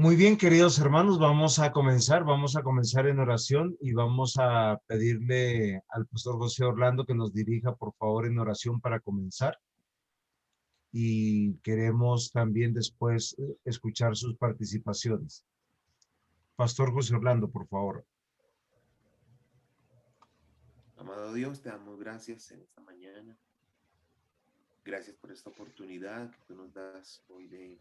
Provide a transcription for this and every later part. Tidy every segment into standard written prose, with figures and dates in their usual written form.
Muy bien, queridos hermanos, vamos a comenzar en oración y vamos a pedirle al pastor José Orlando que nos dirija, por favor, en oración para comenzar. Y queremos también después escuchar sus participaciones. Pastor José Orlando, por favor. Amado Dios, te damos gracias en esta mañana. Gracias por esta oportunidad que tú nos das hoy de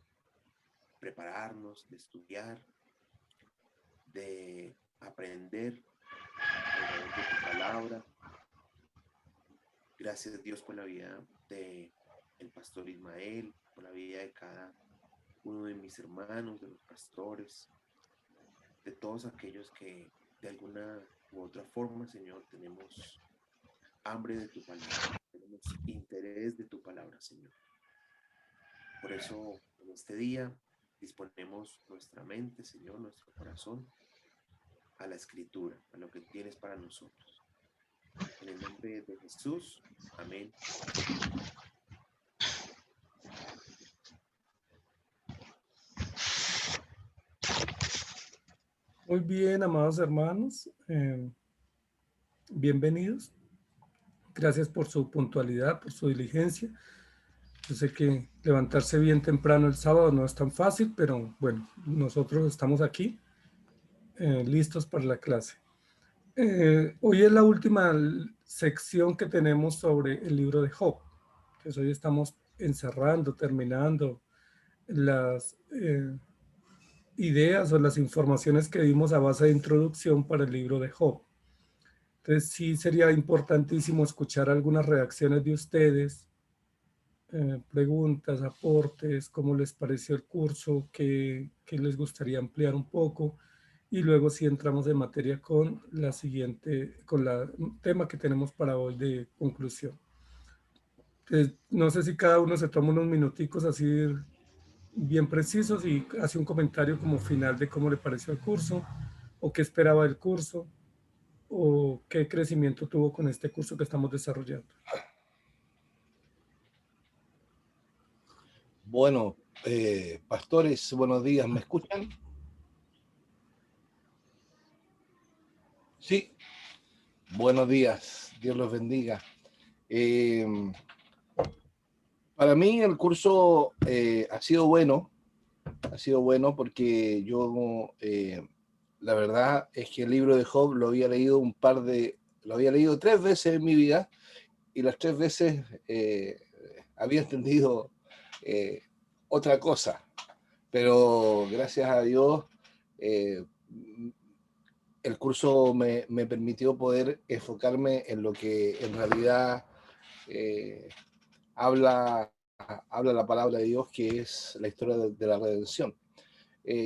prepararnos, de estudiar, de aprender a través de tu palabra. Gracias Dios por la vida de el pastor Ismael, por la vida de cada uno de mis hermanos, de los pastores, de todos aquellos que de alguna u otra forma, Señor, tenemos hambre de tu palabra, tenemos interés de tu palabra, Señor. Por eso, en este día, disponemos nuestra mente, Señor, nuestro corazón, a la Escritura, a lo que tienes para nosotros. En el nombre de Jesús, amén. Muy bien, amados hermanos, bienvenidos. Gracias por su puntualidad, por su diligencia. Yo sé que levantarse bien temprano el sábado no es tan fácil, pero bueno, nosotros estamos aquí listos para la clase. Hoy es la última sección que tenemos sobre el libro de Job. Pues hoy estamos encerrando, terminando las ideas o las informaciones que dimos a base de introducción para el libro de Job. Entonces sí sería importantísimo escuchar algunas reacciones de ustedes, preguntas, aportes, cómo les pareció el curso, qué les gustaría ampliar un poco, y luego sí entramos en materia con la siguiente, con el tema que tenemos para hoy de conclusión. Entonces, no sé si cada uno se toma unos minuticos así bien precisos y hace un comentario como final de cómo le pareció el curso, o qué esperaba del curso, o qué crecimiento tuvo con este curso que estamos desarrollando. Bueno, pastores, buenos días, ¿me escuchan? Sí, buenos días, Dios los bendiga. Para mí el curso ha sido bueno porque yo, la verdad es que el libro de Job lo había leído lo había leído 3 veces en mi vida y las 3 veces había entendido otra cosa, pero gracias a Dios el curso me permitió poder enfocarme en lo que en realidad habla la palabra de Dios, que es la historia de la redención.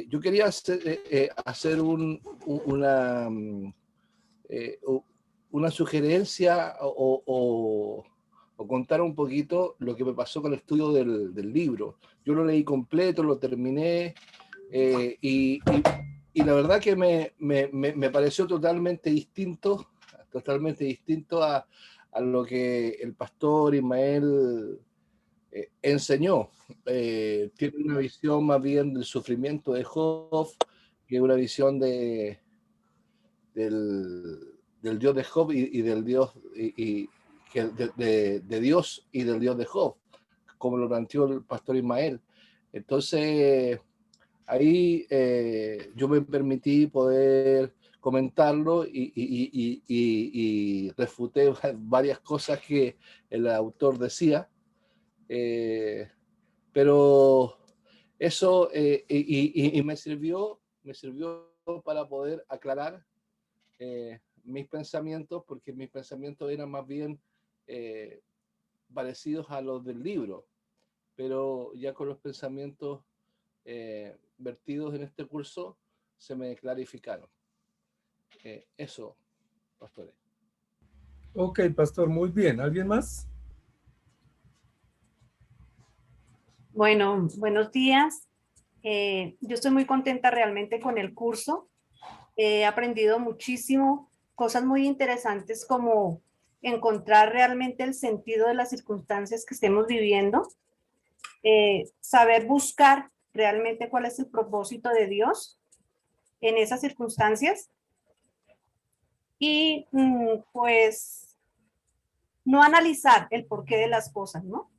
Yo quería hacer una sugerencia o contar un poquito lo que me pasó con el estudio del libro. Yo lo leí completo, lo terminé y la verdad que me pareció totalmente distinto a lo que el pastor Ismael enseñó. Tiene una visión más bien del sufrimiento de Job que una visión del Dios de Job y del Dios de Dios y del Dios de Job, como lo planteó el pastor Ismael. Entonces ahí yo me permití poder comentarlo y refuté varias cosas que el autor decía, pero eso me sirvió para poder aclarar mis pensamientos, porque mis pensamientos eran más bien parecidos a los del libro, pero ya con los pensamientos vertidos en este curso se me clarificaron. Eso, pastores. Ok, pastor, muy bien. ¿Alguien más? Bueno, buenos días. Yo estoy muy contenta realmente con el curso. He aprendido muchísimo, cosas muy interesantes como encontrar realmente el sentido de las circunstancias que estemos viviendo, saber buscar realmente cuál es el propósito de Dios en esas circunstancias y pues no analizar el porqué de las cosas, ¿no?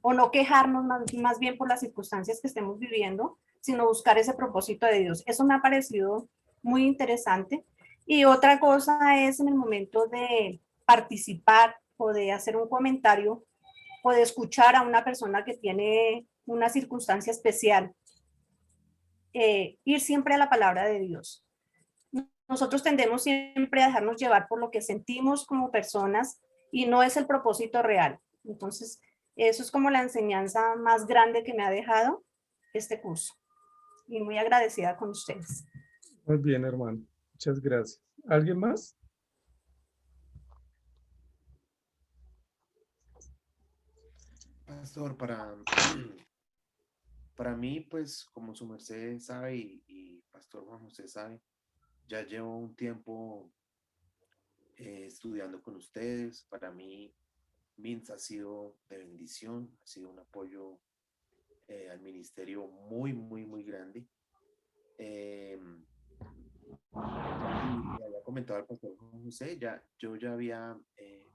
O no quejarnos más bien por las circunstancias que estemos viviendo, sino buscar ese propósito de Dios. Eso me ha parecido muy interesante. Y otra cosa es en el momento de participar o de hacer un comentario o de escuchar a una persona que tiene una circunstancia especial, ir siempre a la palabra de Dios. Nosotros tendemos siempre a dejarnos llevar por lo que sentimos como personas y no es el propósito real. Entonces, eso es como la enseñanza más grande que me ha dejado este curso. Y muy agradecida con ustedes. Muy bien, hermano. Muchas gracias. ¿Alguien más? Pastor, para mí, pues, como su merced sabe y Pastor Juan José sabe, ya llevo un tiempo estudiando con ustedes. Para mí, MINS ha sido de bendición, ha sido un apoyo al ministerio muy, muy, muy grande. Y le había comentado al pastor Juan José, yo ya había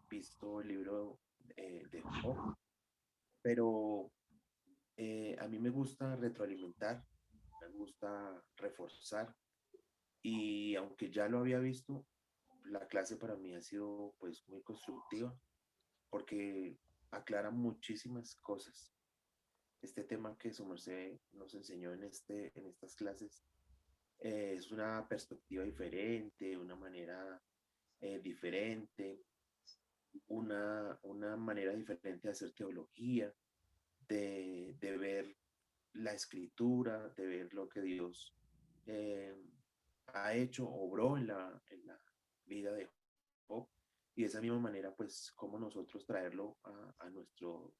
visto el libro de Job, pero a mí me gusta retroalimentar, me gusta reforzar, y aunque ya lo había visto, la clase para mí ha sido pues muy constructiva porque aclara muchísimas cosas. Este tema que su merced nos enseñó en estas clases es una perspectiva diferente, una manera diferente, una manera diferente de hacer teología, de ver la escritura, de ver lo que Dios eh, ha hecho, obró en la vida de Job, y de esa misma manera, pues, cómo nosotros traerlo a nuestro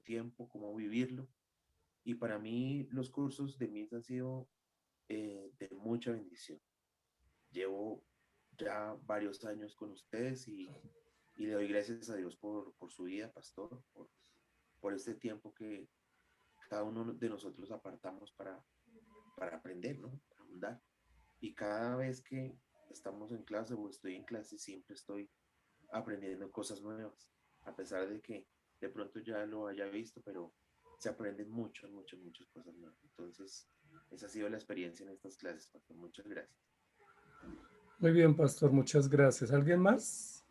tiempo, cómo vivirlo. Y para mí los cursos de MIS han sido de mucha bendición. Llevo ya varios años con ustedes y le doy gracias a Dios por su vida, pastor, por este tiempo que cada uno de nosotros apartamos para aprender, ¿no? Para ahondar. Y cada vez que estamos en clase o estoy en clase, siempre estoy aprendiendo cosas nuevas, a pesar de que de pronto ya lo haya visto, pero se aprenden muchas cosas nuevas. Entonces, esa ha sido la experiencia en estas clases, pastor. Muchas gracias. Muy bien, pastor. Muchas gracias. ¿Alguien más?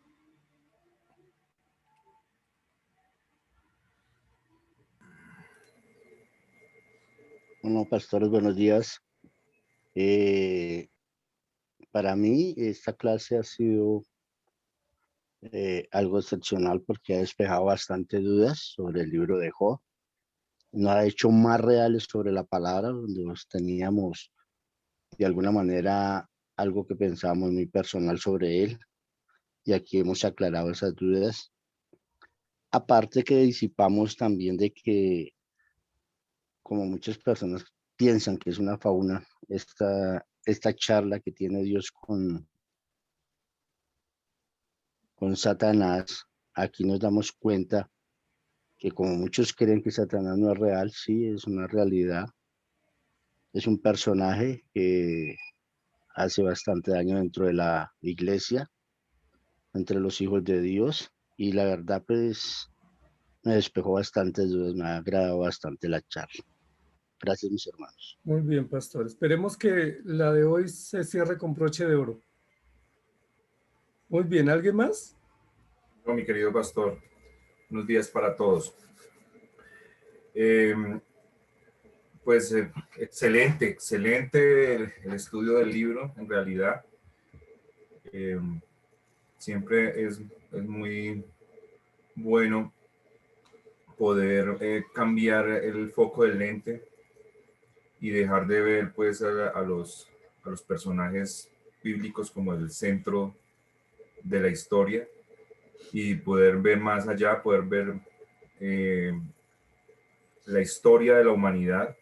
Bueno, pastores, buenos días. Para mí esta clase ha sido algo excepcional porque ha despejado bastante dudas sobre el libro de Job. Nos ha hecho más reales sobre la palabra, donde nos teníamos de alguna manera algo que pensábamos muy personal sobre él. Y aquí hemos aclarado esas dudas. Aparte que disipamos también de que, como muchas personas piensan que es una fauna, esta charla que tiene Dios con Satanás, aquí nos damos cuenta que como muchos creen que Satanás no es real, sí, es una realidad. Es un personaje que hace bastante daño dentro de la iglesia, entre los hijos de Dios, y la verdad pues me despejó bastantes dudas, me ha agradado bastante la charla. Gracias, mis hermanos. Muy bien, pastor. Esperemos que la de hoy se cierre con broche de oro. Muy bien. ¿Alguien más? Mi querido pastor, buenos días para todos. Excelente el estudio del libro, en realidad. Siempre es muy bueno poder cambiar el foco del lente y dejar de ver pues a los personajes bíblicos como el centro de la historia y poder ver más allá, poder ver la historia de la humanidad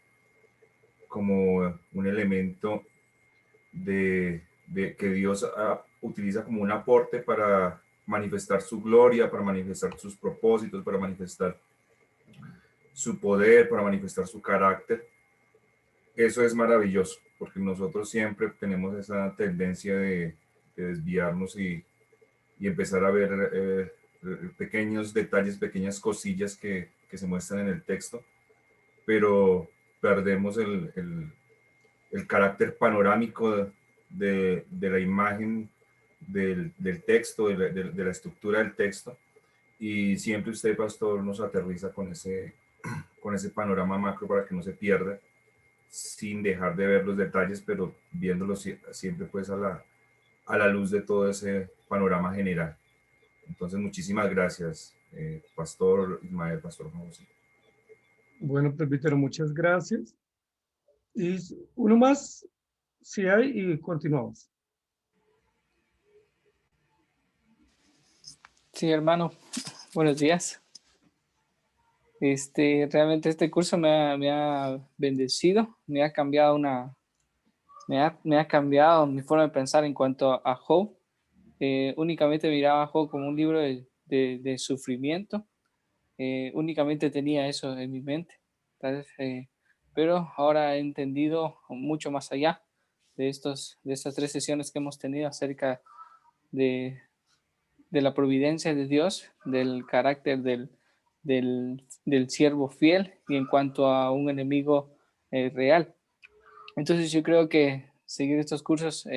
como un elemento que Dios utiliza como un aporte para manifestar su gloria, para manifestar sus propósitos, para manifestar su poder, para manifestar su carácter. eso es maravilloso, porque nosotros siempre tenemos esa tendencia de desviarnos y empezar a ver pequeños detalles, pequeñas cosillas que se muestran en el texto, pero perdemos el carácter panorámico de la imagen del texto, de la estructura del texto, y siempre usted, pastor, nos aterriza con ese panorama macro para que no se pierda, sin dejar de ver los detalles, pero viéndolos siempre pues a la luz de todo ese panorama general. Entonces, muchísimas gracias, Pastor Ismael, Pastor Juan José. Bueno, presbítero, muchas gracias. Y uno más, si hay, y continuamos. Sí, hermano, buenos días. Realmente este curso me ha bendecido, me ha cambiado mi forma de pensar en cuanto a Job. Únicamente miraba a Job como un libro de sufrimiento. Únicamente tenía eso en mi mente. Pero ahora he entendido mucho más allá de estas 3 sesiones que hemos tenido acerca de la providencia de Dios, del carácter del siervo fiel y en cuanto a un enemigo real. Entonces yo creo que seguir estos cursos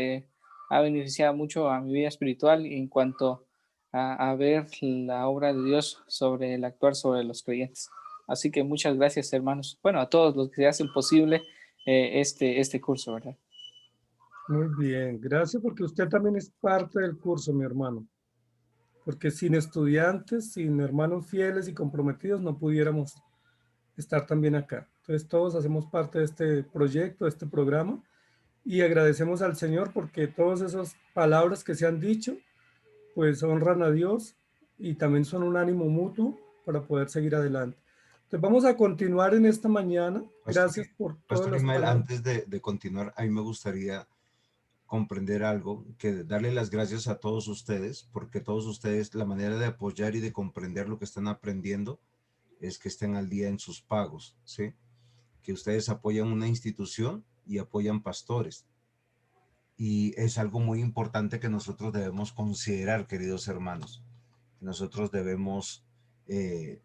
ha beneficiado mucho a mi vida espiritual en cuanto a ver la obra de Dios sobre el actuar sobre los creyentes. Así que muchas gracias, hermanos. Bueno, a todos los que hacen posible este curso, ¿verdad? Muy bien, gracias porque usted también es parte del curso, mi hermano. Porque sin estudiantes, sin hermanos fieles y comprometidos, no pudiéramos estar también acá. Entonces todos hacemos parte de este proyecto, de este programa, y agradecemos al Señor porque todas esas palabras que se han dicho, pues honran a Dios y también son un ánimo mutuo para poder seguir adelante. Entonces vamos a continuar en esta mañana. Gracias por todas Pastor las Ismael, palabras. antes de continuar, a mí me gustaría comprender algo, que darle las gracias a todos ustedes, porque todos ustedes, la manera de apoyar y de comprender lo que están aprendiendo es que estén al día en sus pagos, ¿sí? Que ustedes apoyan una institución y apoyan pastores. Y es algo muy importante que nosotros debemos considerar, queridos hermanos. Nosotros debemos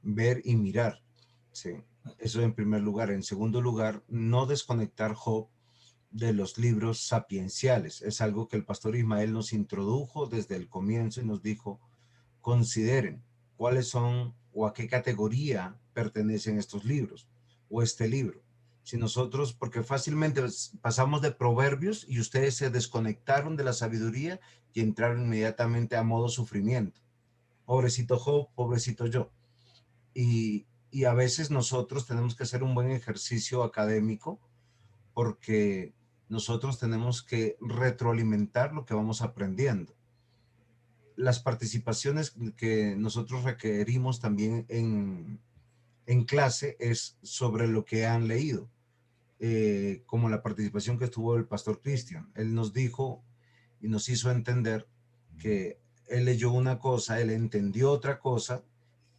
ver y mirar, ¿sí? Eso en primer lugar. En segundo lugar, no desconectar Job de los libros sapienciales. Es algo que el pastor Ismael nos introdujo desde el comienzo y nos dijo, consideren cuáles son o a qué categoría pertenecen estos libros o este libro. Si nosotros, porque fácilmente pasamos de proverbios y ustedes se desconectaron de la sabiduría y entraron inmediatamente a modo sufrimiento. Pobrecito Job, pobrecito yo. Y a veces nosotros tenemos que hacer un buen ejercicio académico porque nosotros tenemos que retroalimentar lo que vamos aprendiendo. Las participaciones que nosotros requerimos también en clase es sobre lo que han leído, como la participación que tuvo el pastor Cristian. Él nos dijo y nos hizo entender que él leyó una cosa, él entendió otra cosa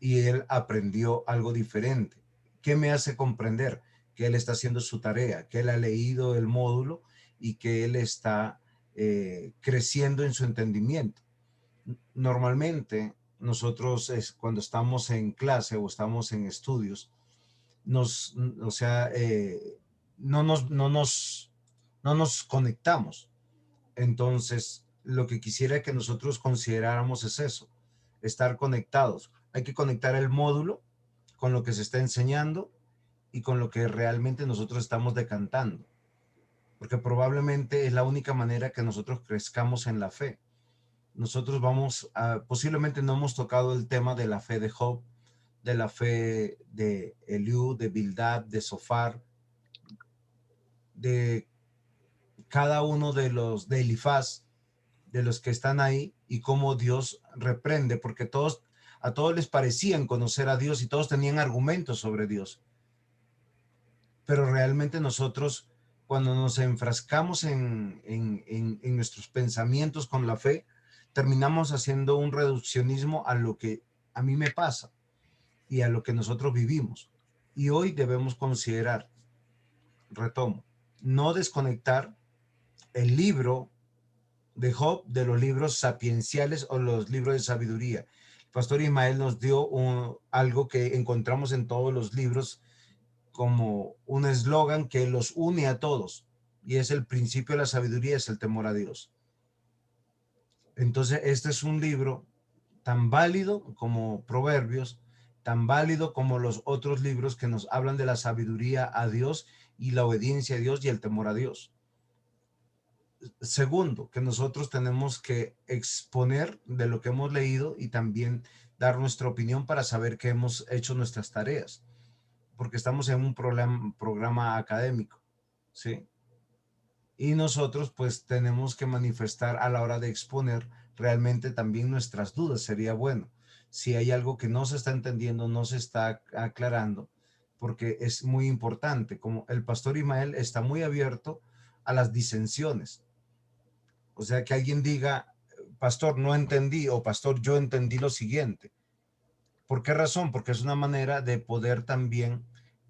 y él aprendió algo diferente. ¿Qué me hace comprender? Que él está haciendo su tarea, que él ha leído el módulo y que él está creciendo en su entendimiento. Normalmente nosotros cuando estamos en clase o estamos en estudios, no nos conectamos. Entonces, lo que quisiera que nosotros consideráramos es eso, estar conectados. Hay que conectar el módulo con lo que se está enseñando y con lo que realmente nosotros estamos decantando, porque probablemente es la única manera que nosotros crezcamos en la fe. Nosotros posiblemente no hemos tocado el tema de la fe de Job, de la fe de Eliú, de Bildad, de Sofar, de cada uno de los de Elifaz, de los que están ahí y cómo Dios reprende, porque a todos les parecían conocer a Dios y todos tenían argumentos sobre Dios. Pero realmente nosotros, cuando nos enfrascamos en nuestros pensamientos con la fe, terminamos haciendo un reduccionismo a lo que a mí me pasa y a lo que nosotros vivimos. Y hoy debemos considerar, retomo, no desconectar el libro de Job de los libros sapienciales o los libros de sabiduría. El pastor Ismael nos dio algo que encontramos en todos los libros como un eslogan que los une a todos, y es el principio de la sabiduría, es el temor a Dios. Entonces, este es un libro tan válido como Proverbios, tan válido como los otros libros que nos hablan de la sabiduría a Dios y la obediencia a Dios y el temor a Dios. Segundo, que nosotros tenemos que exponer de lo que hemos leído y también dar nuestra opinión para saber que hemos hecho nuestras tareas, porque estamos en un programa académico, ¿sí? Y nosotros pues tenemos que manifestar a la hora de exponer realmente también nuestras dudas. Sería bueno si hay algo que no se está entendiendo, no se está aclarando, porque es muy importante. Como el pastor Ismael está muy abierto a las disensiones. O sea, que alguien diga, pastor, no entendí, o pastor, yo entendí lo siguiente. ¿Por qué razón? Porque es una manera de poder también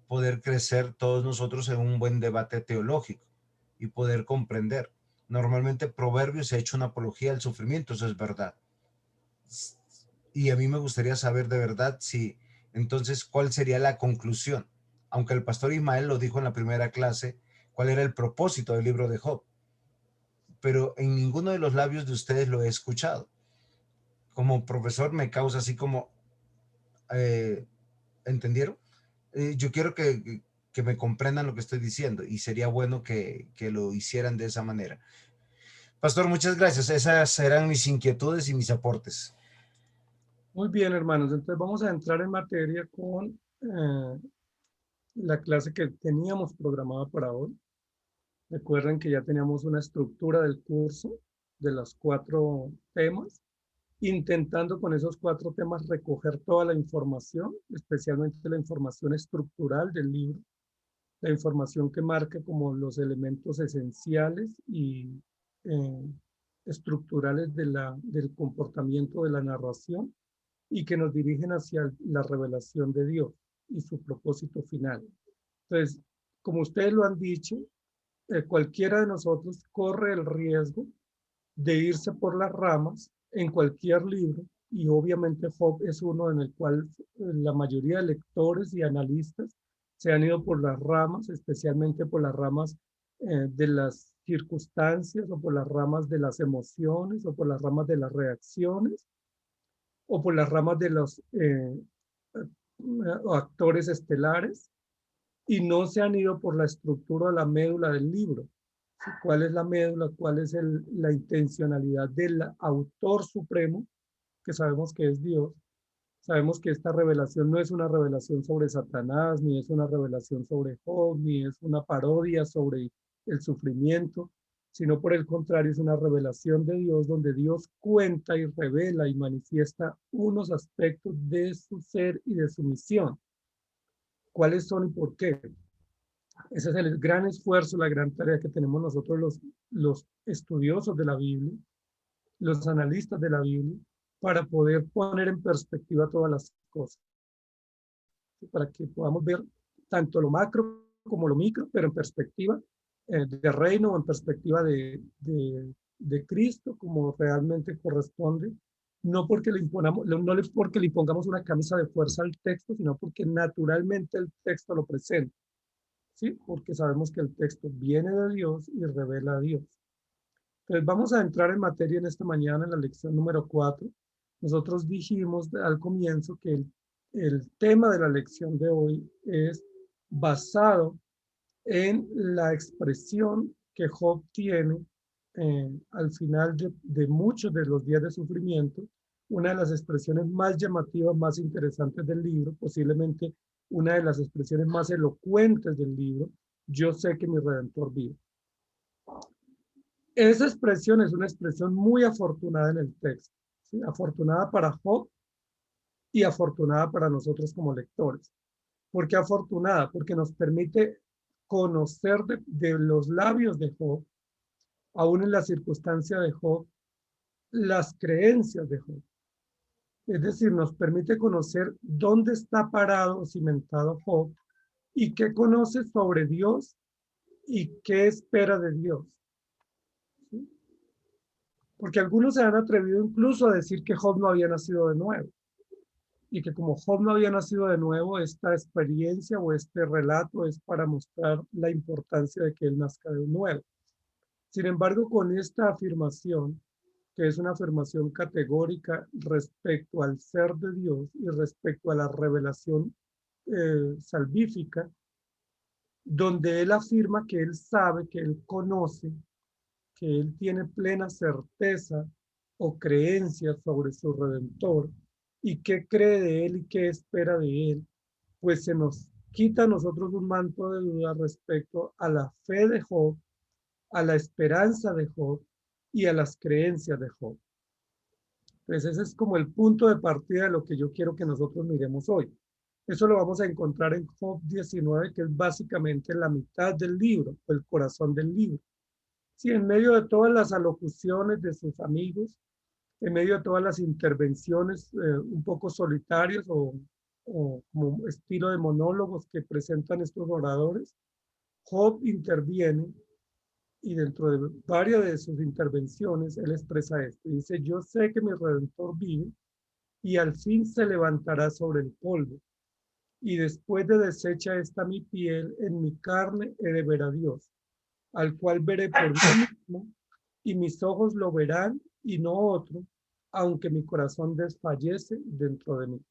poder crecer todos nosotros en un buen debate teológico y poder comprender. Normalmente Proverbios se ha hecho una apología al sufrimiento, eso es verdad. Y a mí me gustaría saber de verdad si, entonces, ¿cuál sería la conclusión? Aunque el pastor Ismael lo dijo en la primera clase, ¿cuál era el propósito del libro de Job? Pero en ninguno de los labios de ustedes lo he escuchado. Como profesor me causa así como, ¿entendieron? Yo quiero que me comprendan lo que estoy diciendo y sería bueno que lo hicieran de esa manera. Pastor, muchas gracias. Esas eran mis inquietudes y mis aportes. Muy bien, hermanos. Entonces vamos a entrar en materia con la clase que teníamos programada para hoy. Recuerden que ya teníamos una estructura del curso de los 4 temas, intentando con esos 4 temas recoger toda la información, especialmente la información estructural del libro, la información que marca como los elementos esenciales y estructurales del comportamiento de la narración y que nos dirigen hacia la revelación de Dios y su propósito final. Entonces, como ustedes lo han dicho, cualquiera de nosotros corre el riesgo de irse por las ramas en cualquier libro, y obviamente Job es uno en el cual la mayoría de lectores y analistas se han ido por las ramas, especialmente por las ramas de las circunstancias o por las ramas de las emociones o por las ramas de las reacciones o por las ramas de los actores estelares, y no se han ido por la estructura de la médula del libro. ¿Cuál es la médula? ¿Cuál es la intencionalidad del autor supremo, que sabemos que es Dios? Sabemos que esta revelación no es una revelación sobre Satanás, ni es una revelación sobre Job, ni es una parodia sobre el sufrimiento, sino por el contrario es una revelación de Dios donde Dios cuenta y revela y manifiesta unos aspectos de su ser y de su misión. ¿Cuáles son y por qué? Ese es el gran esfuerzo, la gran tarea que tenemos nosotros los estudiosos de la Biblia, los analistas de la Biblia, para poder poner en perspectiva todas las cosas, para que podamos ver tanto lo macro como lo micro, pero en perspectiva de reino o en perspectiva de Cristo, como realmente corresponde, no porque le impongamos, no porque le pongamos una camisa de fuerza al texto, sino porque naturalmente el texto lo presenta. ¿Sí? Porque sabemos que el texto viene de Dios y revela a Dios. Entonces vamos a entrar en materia en esta mañana en la lección número 4. Nosotros dijimos al comienzo que el tema de la lección de hoy es basado en la expresión que Job tiene al final de muchos de los días de sufrimiento, una de las expresiones más llamativas, más interesantes del libro, posiblemente una de las expresiones más elocuentes del libro: yo sé que mi Redentor vive. Esa expresión es una expresión muy afortunada en el texto, ¿sí? Afortunada para Job y afortunada para nosotros como lectores. ¿Por qué afortunada? Porque nos permite conocer de los labios de Job, aún en la circunstancia de Job, las creencias de Job. Es decir, nos permite conocer dónde está parado, cimentado Job, y qué conoce sobre Dios y qué espera de Dios. ¿Sí? Porque algunos se han atrevido incluso a decir que Job no había nacido de nuevo. Y que como Job no había nacido de nuevo, esta experiencia o este relato es para mostrar la importancia de que él nazca de nuevo. Sin embargo, con esta afirmación, que es una afirmación categórica respecto al ser de Dios y respecto a la revelación salvífica, donde él afirma que él sabe, que él conoce, que él tiene plena certeza o creencia sobre su Redentor y qué cree de él y qué espera de él, pues se nos quita a nosotros un manto de duda respecto a la fe de Job, a la esperanza de Job y a las creencias de Job. Pues ese es como el punto de partida de lo que yo quiero que nosotros miremos hoy. Eso lo vamos a encontrar en Job 19, que es básicamente la mitad del libro, el corazón del libro. Sí, en medio de todas las alocuciones de sus amigos, en medio de todas las intervenciones un poco solitarias o como estilo de monólogos que presentan estos oradores, Job interviene y dentro de varias de sus intervenciones él expresa esto. Dice, yo sé que mi Redentor vive y al fin se levantará sobre el polvo. Y después de deshecha esta mi piel, en mi carne he de ver a Dios, al cual veré por mí mismo, y mis ojos lo verán y no otro, aunque mi corazón desfallece dentro de mí.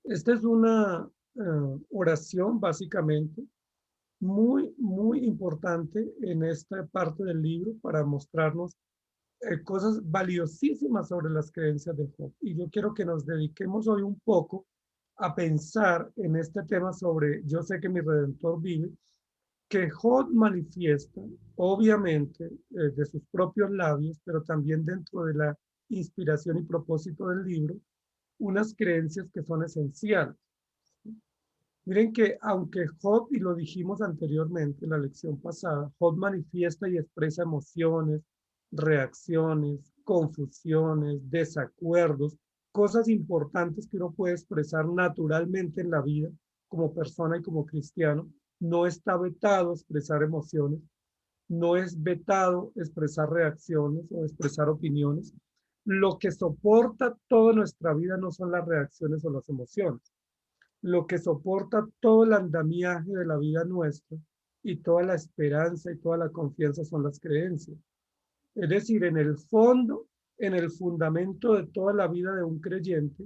Esta es una oración básicamente muy importante en esta parte del libro para mostrarnos cosas valiosísimas sobre las creencias de Job. Y yo quiero que nos dediquemos hoy un poco a pensar en este tema sobre yo sé que mi Redentor vive, que Job manifiesta, obviamente, de sus propios labios, pero también dentro de la inspiración y propósito del libro, unas creencias que son esenciales. Miren que aunque Job, y lo dijimos anteriormente en la lección pasada, Job manifiesta y expresa emociones, reacciones, confusiones, desacuerdos, cosas importantes que uno puede expresar naturalmente en la vida como persona y como cristiano. No está vetado expresar emociones, no es vetado expresar reacciones o expresar opiniones. Lo que soporta toda nuestra vida no son las reacciones o las emociones. Lo que soporta todo el andamiaje de la vida nuestra y toda la esperanza y toda la confianza son las creencias. Es decir, en el fondo, en el fundamento de toda la vida de un creyente,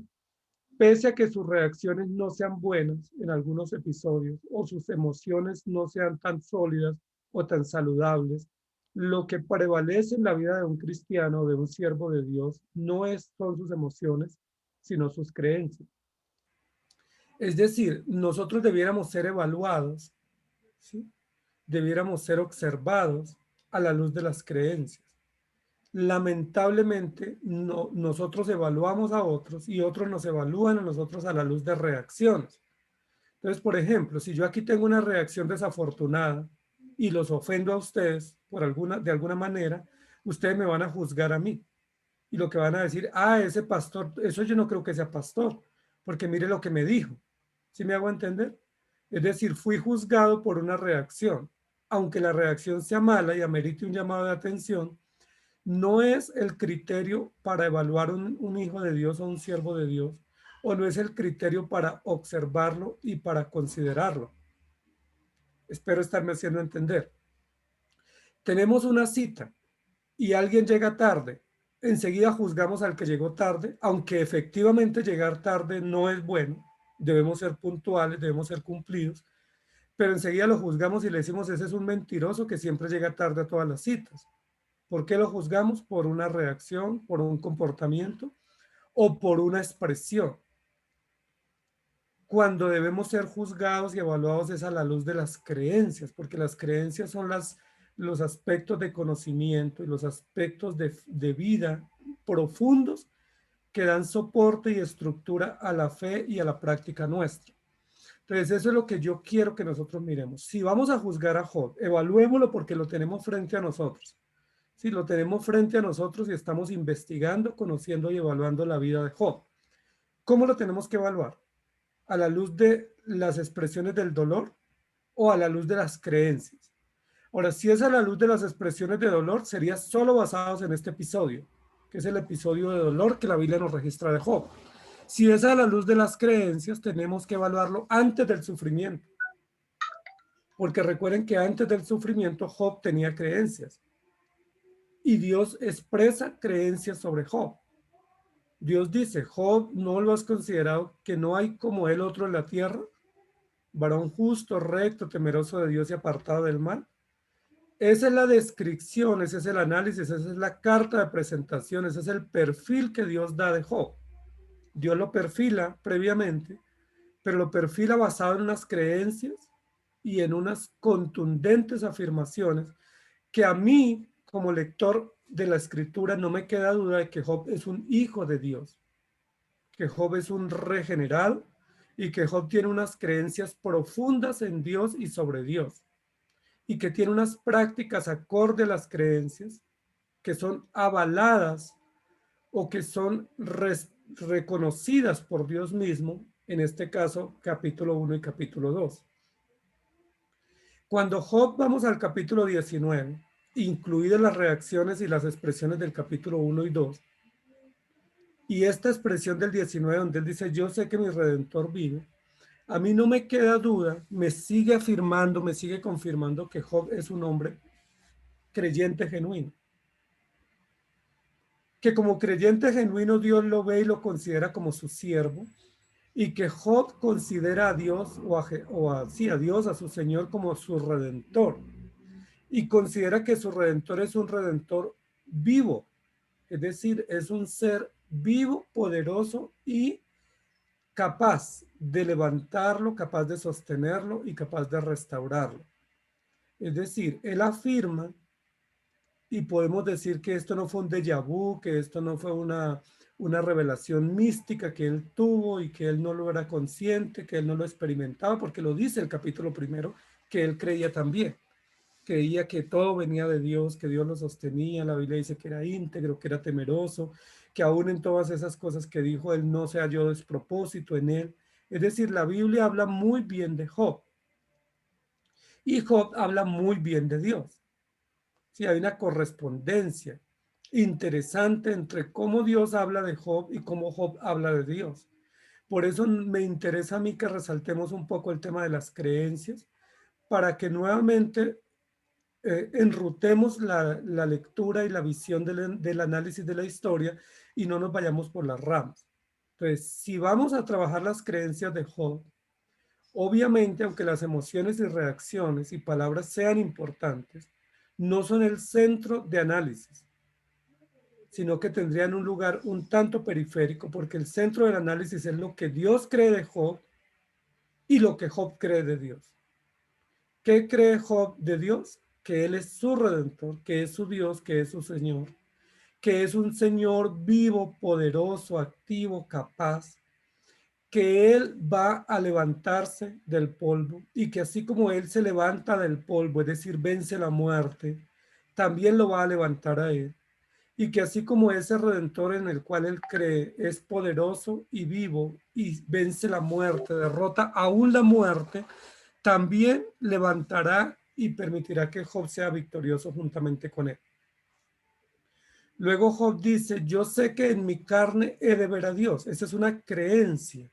pese a que sus reacciones no sean buenas en algunos episodios o sus emociones no sean tan sólidas o tan saludables, lo que prevalece en la vida de un cristiano, de un siervo de Dios, no son sus emociones, sino sus creencias. Es decir, nosotros debiéramos ser evaluados, ¿sí? Debiéramos ser observados a la luz de las creencias. Lamentablemente, nosotros evaluamos a otros y otros nos evalúan a nosotros a la luz de reacciones. Entonces, por ejemplo, si yo aquí tengo una reacción desafortunada y los ofendo a ustedes de alguna manera, ustedes me van a juzgar a mí. Y lo que van a decir, ese pastor, eso yo no creo que sea pastor, porque mire lo que me dijo. ¿Sí me hago entender? Es decir, fui juzgado por una reacción. Aunque la reacción sea mala y amerite un llamado de atención, no es el criterio para evaluar un hijo de Dios o un siervo de Dios, o no es el criterio para observarlo y para considerarlo. Espero estarme haciendo entender. Tenemos una cita y alguien llega tarde. Enseguida juzgamos al que llegó tarde, aunque efectivamente llegar tarde no es bueno. Debemos ser puntuales, debemos ser cumplidos, pero enseguida lo juzgamos y le decimos, ese es un mentiroso que siempre llega tarde a todas las citas. ¿Por qué lo juzgamos? Por una reacción, por un comportamiento o por una expresión. Cuando debemos ser juzgados y evaluados es a la luz de las creencias, porque las creencias son los aspectos de conocimiento y los aspectos de vida profundos que dan soporte y estructura a la fe y a la práctica nuestra. Entonces, eso es lo que yo quiero que nosotros miremos. Si vamos a juzgar a Job, evaluémoslo porque lo tenemos frente a nosotros. Si lo tenemos frente a nosotros y estamos investigando, conociendo y evaluando la vida de Job. ¿Cómo lo tenemos que evaluar? A la luz de las expresiones del dolor, o a la luz de las creencias. Ahora, si es a la luz de las expresiones de dolor, sería solo basados en este episodio, que es el episodio de dolor que la Biblia nos registra de Job. Si es a la luz de las creencias, tenemos que evaluarlo antes del sufrimiento. Porque recuerden que antes del sufrimiento Job tenía creencias. Y Dios expresa creencias sobre Job. Dios dice, Job, ¿no lo has considerado que no hay como él otro en la tierra? Varón justo, recto, temeroso de Dios y apartado del mal. Esa es la descripción, ese es el análisis, esa es la carta de presentación, ese es el perfil que Dios da de Job. Dios lo perfila previamente, pero lo perfila basado en unas creencias y en unas contundentes afirmaciones que a mí, como lector de la escritura, no me queda duda de que Job es un hijo de Dios, que Job es un regenerado y que Job tiene unas creencias profundas en Dios y sobre Dios, y que tiene unas prácticas acorde a las creencias que son avaladas o que son reconocidas por Dios mismo, en este caso capítulo 1 y capítulo 2. Cuando Job vamos al capítulo 19, incluidas las reacciones y las expresiones del capítulo 1 y 2, y esta expresión del 19 donde él dice, yo sé que mi Redentor vive, a mí no me queda duda, me sigue afirmando, me sigue confirmando que Job es un hombre creyente genuino. Que como creyente genuino Dios lo ve y lo considera como su siervo, y que Job considera a Dios a Dios, a su Señor, como su Redentor, y considera que su Redentor es un Redentor vivo, es decir, es un ser vivo, poderoso y capaz de levantarlo, capaz de sostenerlo y capaz de restaurarlo. Es decir, él afirma, y podemos decir que esto no fue un déjà vu, que esto no fue una revelación mística que él tuvo y que él no lo era consciente, que él no lo experimentaba, porque lo dice el capítulo 1, que él creía también. Creía que todo venía de Dios, que Dios lo sostenía. La Biblia dice que era íntegro, que era temeroso, que aún en todas esas cosas que dijo él no se halló despropósito en él. Es decir, la Biblia habla muy bien de Job. Y Job habla muy bien de Dios. Sí, hay una correspondencia interesante entre cómo Dios habla de Job y cómo Job habla de Dios. Por eso me interesa a mí que resaltemos un poco el tema de las creencias, para que nuevamente enrutemos la lectura y la visión del análisis de la historia y no nos vayamos por las ramas. Entonces, si vamos a trabajar las creencias de Job, obviamente, aunque las emociones y reacciones y palabras sean importantes, no son el centro de análisis, sino que tendrían un lugar un tanto periférico, porque el centro del análisis es lo que Dios cree de Job y lo que Job cree de Dios. ¿Qué cree Job de Dios? Que Él es su Redentor, que es su Dios, que es su Señor, que es un Señor vivo, poderoso, activo, capaz, que Él va a levantarse del polvo y que así como Él se levanta del polvo, es decir, vence la muerte, también lo va a levantar a Él. Y que así como ese Redentor en el cual Él cree es poderoso y vivo y vence la muerte, derrota aún la muerte, también levantará y permitirá que Job sea victorioso juntamente con Él. Luego Job dice, yo sé que en mi carne he de ver a Dios. Esa es una creencia.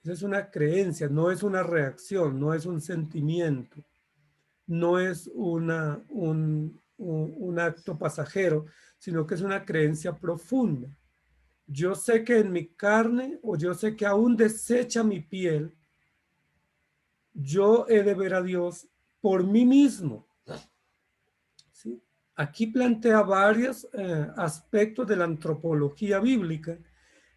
Esa es una creencia, no es una reacción, no es un sentimiento, no es un acto pasajero, sino que es una creencia profunda. Yo sé que en mi carne, o yo sé que aún desecha mi piel, yo he de ver a Dios por mí mismo. ¿Sí? Aquí plantea varios aspectos de la antropología bíblica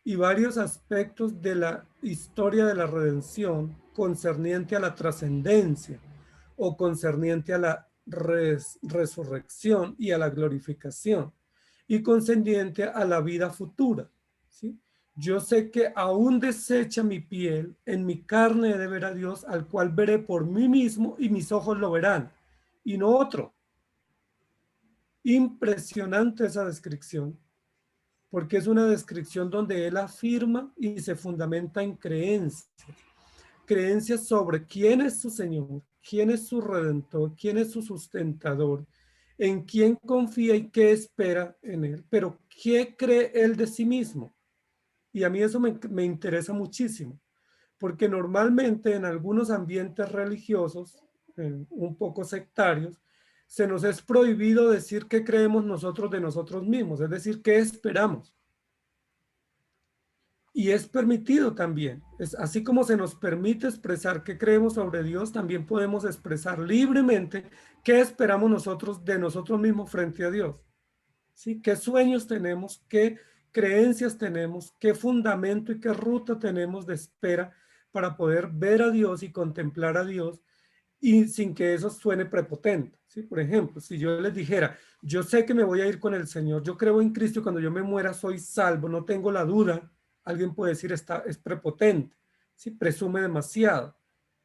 y varios aspectos de la historia de la redención concerniente a la trascendencia o concerniente a la resurrección y a la glorificación y concerniente a la vida futura. ¿Sí? Yo sé que aún desecha mi piel, en mi carne he de ver a Dios, al cual veré por mí mismo y mis ojos lo verán, y no otro. Impresionante esa descripción, porque es una descripción donde él afirma y se fundamenta en creencias. creencias sobre quién es su Señor, quién es su Redentor, quién es su sustentador, en quién confía y qué espera en él, pero qué cree él de sí mismo. Y a mí eso me interesa muchísimo, porque normalmente en algunos ambientes religiosos, un poco sectarios, se nos es prohibido decir qué creemos nosotros de nosotros mismos, es decir, qué esperamos. Y es permitido también, así como se nos permite expresar qué creemos sobre Dios, también podemos expresar libremente qué esperamos nosotros de nosotros mismos frente a Dios. ¿Sí? ¿Qué sueños tenemos? ¿Qué creencias tenemos? ¿Qué fundamento y qué ruta tenemos de espera para poder ver a Dios y contemplar a Dios y sin que eso suene prepotente? ¿Sí? Por ejemplo, si yo les dijera, yo sé que me voy a ir con el Señor, yo creo en Cristo y cuando yo me muera soy salvo, no tengo la duda, alguien puede decir es prepotente, ¿sí? Presume demasiado,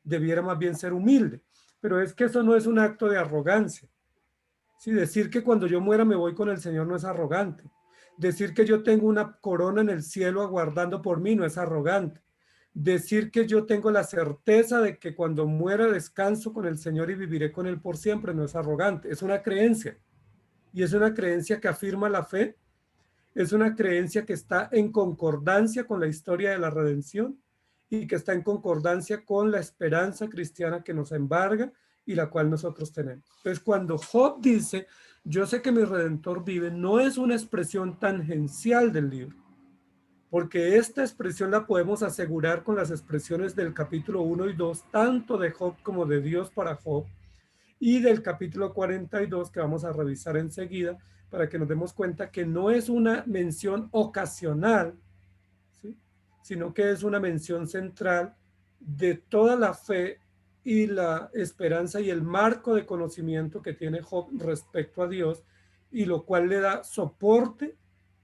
debiera más bien ser humilde, pero es que eso no es un acto de arrogancia. Sí, decir que cuando yo muera me voy con el Señor no es arrogante. Decir que yo tengo una corona en el cielo aguardando por mí no es arrogante. Decir que yo tengo la certeza de que cuando muera descanso con el Señor y viviré con Él por siempre no es arrogante. Es una creencia. Y es una creencia que afirma la fe. Es una creencia que está en concordancia con la historia de la redención y que está en concordancia con la esperanza cristiana que nos embarga y la cual nosotros tenemos. Entonces, cuando Job dice, yo sé que mi Redentor vive, no es una expresión tangencial del libro, porque esta expresión la podemos asegurar con las expresiones del capítulo 1 y 2, tanto de Job como de Dios para Job, y del capítulo 42 que vamos a revisar enseguida, para que nos demos cuenta que no es una mención ocasional, ¿sí? Sino que es una mención central de toda la fe y la esperanza y el marco de conocimiento que tiene Job respecto a Dios, y lo cual le da soporte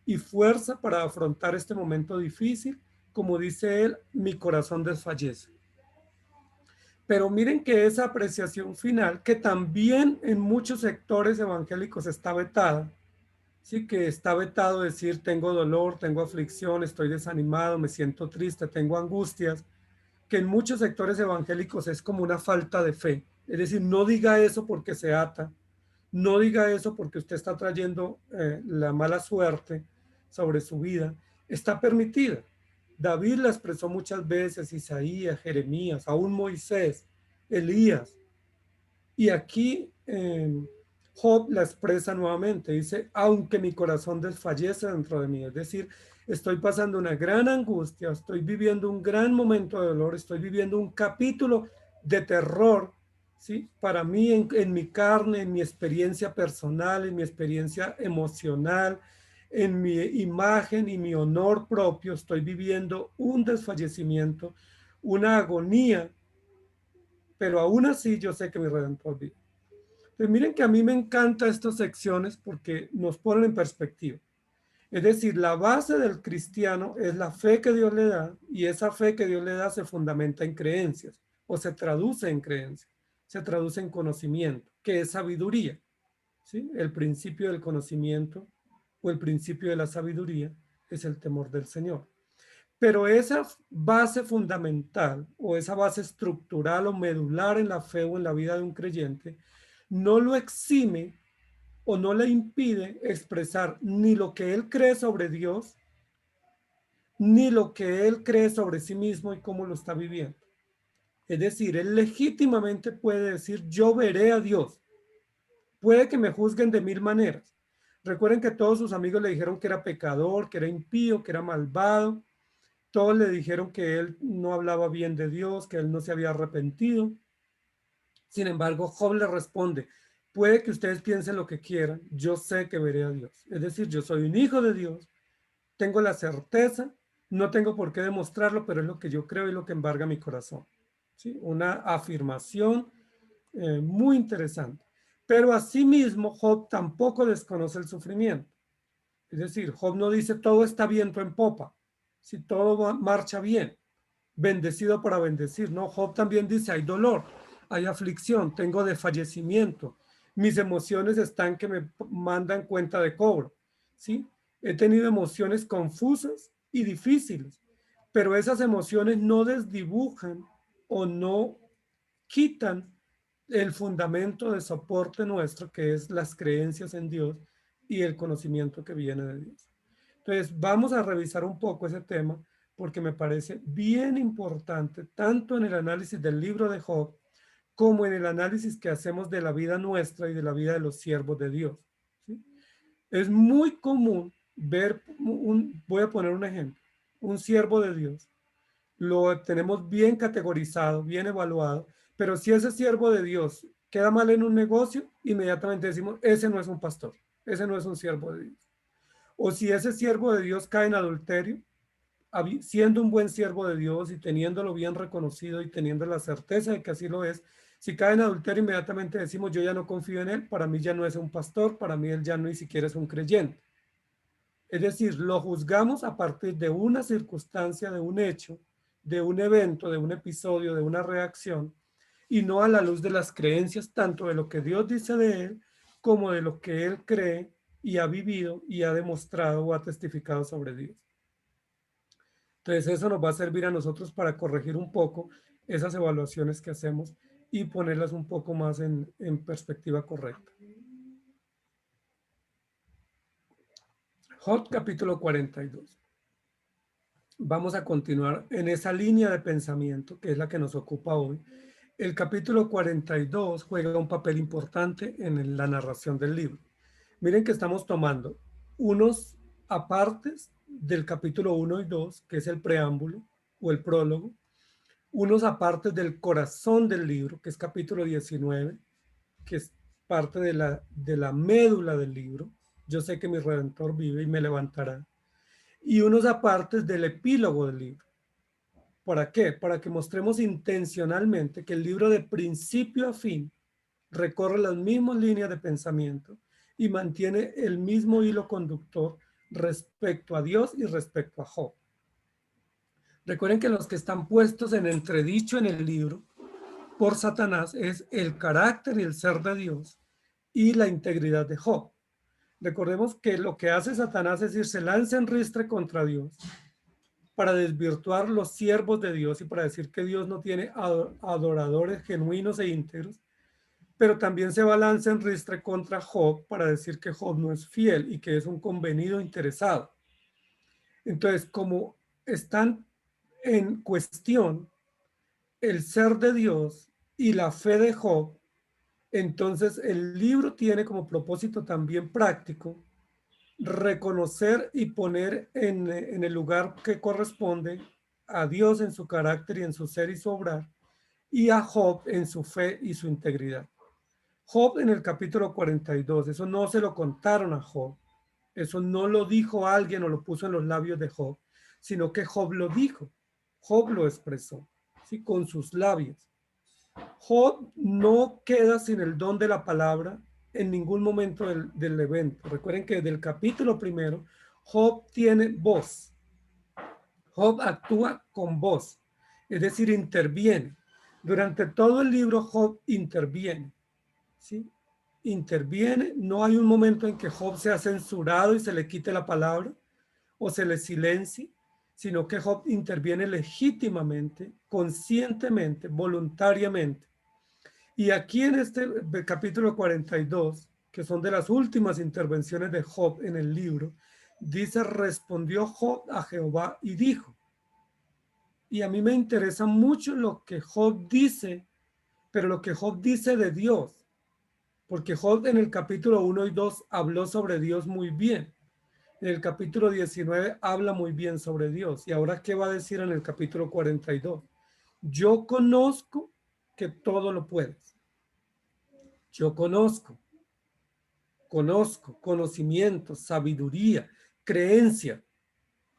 y fuerza para afrontar este momento difícil. Como dice él, mi corazón desfallece. Pero miren que esa apreciación final, que también en muchos sectores evangélicos está vetada, sí, que está vetado decir tengo dolor, tengo aflicción, estoy desanimado, me siento triste, tengo angustias, que en muchos sectores evangélicos es como una falta de fe. Es decir, no diga eso porque se ata, no diga eso porque usted está trayendo la mala suerte sobre su vida. Está permitida. David la expresó muchas veces, Isaías, Jeremías, aún Moisés, Elías. Y aquí Job la expresa nuevamente, dice, aunque mi corazón desfallece dentro de mí, es decir, estoy pasando una gran angustia, estoy viviendo un gran momento de dolor, estoy viviendo un capítulo de terror, ¿sí? Para mí en mi carne, en mi experiencia personal, en mi experiencia emocional, en mi imagen y mi honor propio, estoy viviendo un desfallecimiento, una agonía, pero aún así yo sé que mi Redentor vive. Pues miren que a mí me encantan estas secciones porque nos ponen en perspectiva. Es decir, la base del cristiano es la fe que Dios le da, y esa fe que Dios le da se fundamenta en creencias o se traduce en creencias, se traduce en conocimiento, que es sabiduría. ¿Sí? El principio del conocimiento o el principio de la sabiduría es el temor del Señor. Pero esa base fundamental o esa base estructural o medular en la fe o en la vida de un creyente no lo exime o no le impide expresar ni lo que él cree sobre Dios, ni lo que él cree sobre sí mismo y cómo lo está viviendo. Es decir, él legítimamente puede decir, yo veré a Dios. Puede que me juzguen de mil maneras. Recuerden que todos sus amigos le dijeron que era pecador, que era impío, que era malvado. Todos le dijeron que él no hablaba bien de Dios, que él no se había arrepentido. Sin embargo, Job le responde, puede que ustedes piensen lo que quieran, yo sé que veré a Dios. Es decir, yo soy un hijo de Dios, tengo la certeza, no tengo por qué demostrarlo, pero es lo que yo creo y lo que embarga mi corazón. ¿Sí? Una afirmación muy interesante. Pero asimismo, Job tampoco desconoce el sufrimiento. Es decir, Job no dice todo está viento en popa, si todo marcha bien, bendecido para bendecir. No, Job también dice hay dolor, hay aflicción, tengo desfallecimiento, mis emociones están que me mandan cuenta de cobro, ¿sí? He tenido emociones confusas y difíciles, pero esas emociones no desdibujan o no quitan el fundamento de soporte nuestro, que es las creencias en Dios y el conocimiento que viene de Dios. Entonces, vamos a revisar un poco ese tema porque me parece bien importante, tanto en el análisis del libro de Job, como en el análisis que hacemos de la vida nuestra y de la vida de los siervos de Dios, ¿sí? Es muy común ver, voy a poner un ejemplo, un siervo de Dios, lo tenemos bien categorizado, bien evaluado, pero si ese siervo de Dios queda mal en un negocio, inmediatamente decimos, ese no es un pastor, ese no es un siervo de Dios. O si ese siervo de Dios cae en adulterio, siendo un buen siervo de Dios y teniéndolo bien reconocido y teniendo la certeza de que así lo es, si cae en adulterio, inmediatamente decimos, yo ya no confío en él, para mí ya no es un pastor, para mí él ya no ni siquiera es un creyente. Es decir, lo juzgamos a partir de una circunstancia, de un hecho, de un evento, de un episodio, de una reacción, y no a la luz de las creencias, tanto de lo que Dios dice de él, como de lo que él cree y ha vivido y ha demostrado o ha testificado sobre Dios. Entonces eso nos va a servir a nosotros para corregir un poco esas evaluaciones que hacemos y ponerlas un poco más en perspectiva correcta. Job capítulo 42. Vamos a continuar en esa línea de pensamiento que es la que nos ocupa hoy. El capítulo 42 juega un papel importante en la narración del libro. Miren que estamos tomando unos apartes del capítulo 1 y 2, que es el preámbulo o el prólogo, unos apartes del corazón del libro, que es capítulo 19, que es parte de la médula del libro. Yo sé que mi Redentor vive y me levantará. Y unos apartes del epílogo del libro. ¿Para qué? Para que mostremos intencionalmente que el libro de principio a fin recorre las mismas líneas de pensamiento y mantiene el mismo hilo conductor respecto a Dios y respecto a Job. Recuerden que los que están puestos en entredicho en el libro por Satanás es el carácter y el ser de Dios y la integridad de Job. Recordemos que lo que hace Satanás es decir, se lanza en ristre contra Dios para desvirtuar los siervos de Dios y para decir que Dios no tiene adoradores genuinos e íntegros, pero también se balanza en ristre contra Job para decir que Job no es fiel y que es un convenido interesado. Entonces, como están en cuestión el ser de Dios y la fe de Job, entonces el libro tiene como propósito también práctico reconocer y poner en el lugar que corresponde a Dios en su carácter y en su ser y su obrar, y a Job en su fe y su integridad. Job en el capítulo 42, eso no se lo contaron a Job, eso no lo dijo alguien o lo puso en los labios de Job, sino que Job lo dijo, Job lo expresó, ¿sí? Con sus labios. Job no queda sin el don de la palabra en ningún momento del evento. Recuerden que del capítulo primero, Job tiene voz. Job actúa con voz, es decir, interviene. Durante todo el libro, Job interviene, ¿sí? Interviene, no hay un momento en que Job sea censurado y se le quite la palabra o se le silencie, sino que Job interviene legítimamente, conscientemente, voluntariamente. Y aquí en este capítulo 42, que son de las últimas intervenciones de Job en el libro, dice, respondió Job a Jehová y dijo. Y a mí me interesa mucho lo que Job dice, pero lo que Job dice de Dios, porque Job en el capítulo 1 y 2 habló sobre Dios muy bien. En el capítulo 19 habla muy bien sobre Dios. ¿Y ahora qué va a decir en el capítulo 42? Yo conozco que todo lo puedes. Yo conozco, conocimiento, sabiduría, creencia.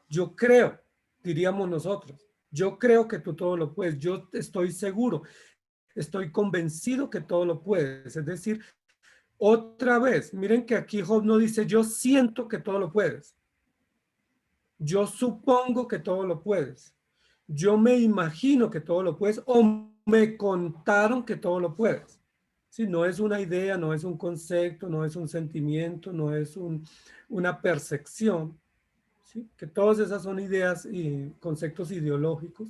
Yo creo, diríamos nosotros. Yo creo que tú todo lo puedes. Yo estoy seguro, estoy convencido que todo lo puedes. Es decir, otra vez, miren que aquí Job no dice yo siento que todo lo puedes. Yo supongo que todo lo puedes. Yo me imagino que todo lo puedes o me contaron que todo lo puedes. Sí, no es una idea, no es un concepto, no es un sentimiento, no es una percepción, ¿sí? Que todas esas son ideas y conceptos ideológicos,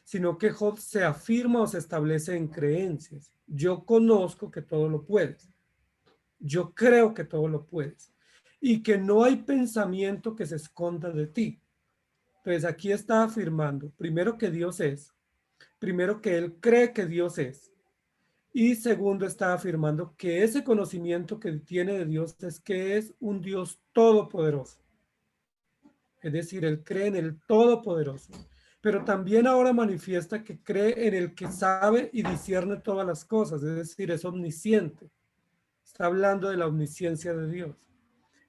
sino que Job se afirma o se establece en creencias. Yo conozco que todo lo puedes. Yo creo que todo lo puedes. Y que no hay pensamiento que se esconda de ti. Entonces aquí está afirmando, primero que Dios es, primero que él cree que Dios es, y segundo está afirmando que ese conocimiento que tiene de Dios es que es un Dios todopoderoso. Es decir, él cree en el todopoderoso, pero también ahora manifiesta que cree en el que sabe y discierne todas las cosas, es decir, es omnisciente. Está hablando de la omnisciencia de Dios.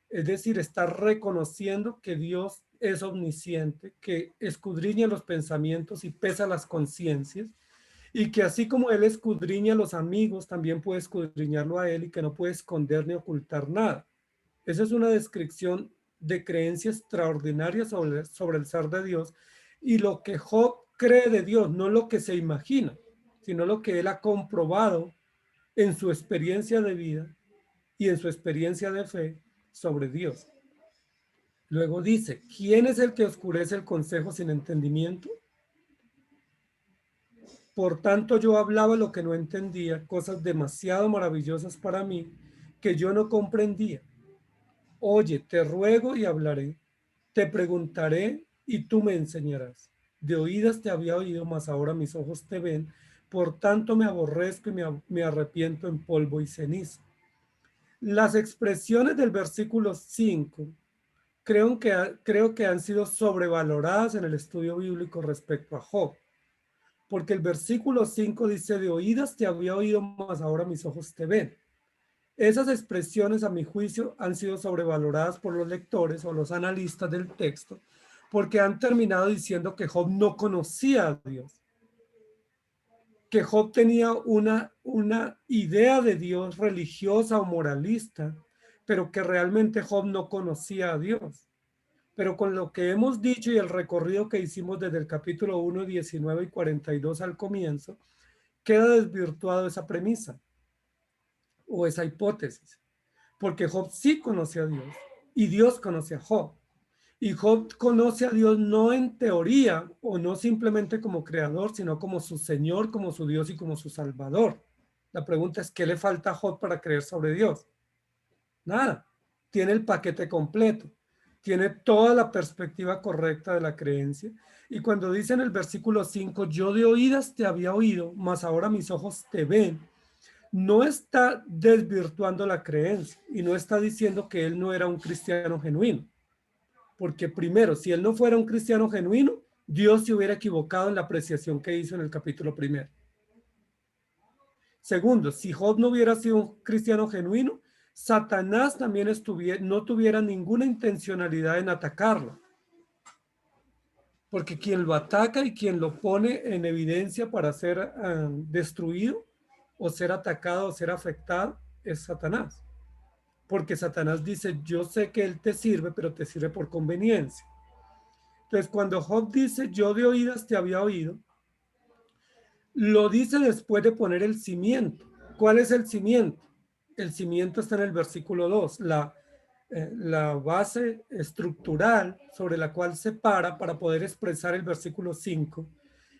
Es decir, está reconociendo que Dios es omnisciente, que escudriña los pensamientos y pesa las conciencias, y que así como Él escudriña a los amigos, también puede escudriñarlo a Él y que no puede esconder ni ocultar nada. Esa es una descripción de creencia extraordinaria sobre el ser de Dios y lo que Job cree de Dios, no lo que se imagina, sino lo que él ha comprobado en su experiencia de vida y en su experiencia de fe sobre Dios. Luego dice, ¿quién es el que oscurece el consejo sin entendimiento? Por tanto, yo hablaba lo que no entendía, cosas demasiado maravillosas para mí que yo no comprendía. Oye, te ruego y hablaré, te preguntaré y tú me enseñarás. De oídas te había oído, mas ahora mis ojos te ven, por tanto me aborrezco y me arrepiento en polvo y ceniza. Las expresiones del versículo 5 creo que han sido sobrevaloradas en el estudio bíblico respecto a Job. Porque el versículo 5 dice, de oídas te había oído, mas ahora mis ojos te ven. Esas expresiones, a mi juicio, han sido sobrevaloradas por los lectores o los analistas del texto, porque han terminado diciendo que Job no conocía a Dios. Que Job tenía una idea de Dios religiosa o moralista, pero que realmente Job no conocía a Dios. Pero con lo que hemos dicho y el recorrido que hicimos desde el capítulo 1, 19 y 42 al comienzo, queda desvirtuado esa premisa o esa hipótesis. Porque Job sí conoce a Dios y Dios conoce a Job. Y Job conoce a Dios no en teoría o no simplemente como creador, sino como su Señor, como su Dios y como su Salvador. La pregunta es, ¿qué le falta a Job para creer sobre Dios? Nada. Tiene el paquete completo. Tiene toda la perspectiva correcta de la creencia. Y cuando dice en el versículo 5, yo de oídas te había oído, mas ahora mis ojos te ven, no está desvirtuando la creencia y no está diciendo que él no era un cristiano genuino. Porque primero, si él no fuera un cristiano genuino, Dios se hubiera equivocado en la apreciación que hizo en el capítulo 1. Segundo, si Job no hubiera sido un cristiano genuino, Satanás también no tuviera ninguna intencionalidad en atacarlo. Porque quien lo ataca y quien lo pone en evidencia para ser destruido o ser atacado o ser afectado es Satanás. Porque Satanás dice, yo sé que él te sirve, pero te sirve por conveniencia. Entonces, cuando Job dice, yo de oídas te había oído, lo dice después de poner el cimiento. ¿Cuál es el cimiento? El cimiento está en el versículo 2, la base estructural sobre la cual se para poder expresar el versículo 5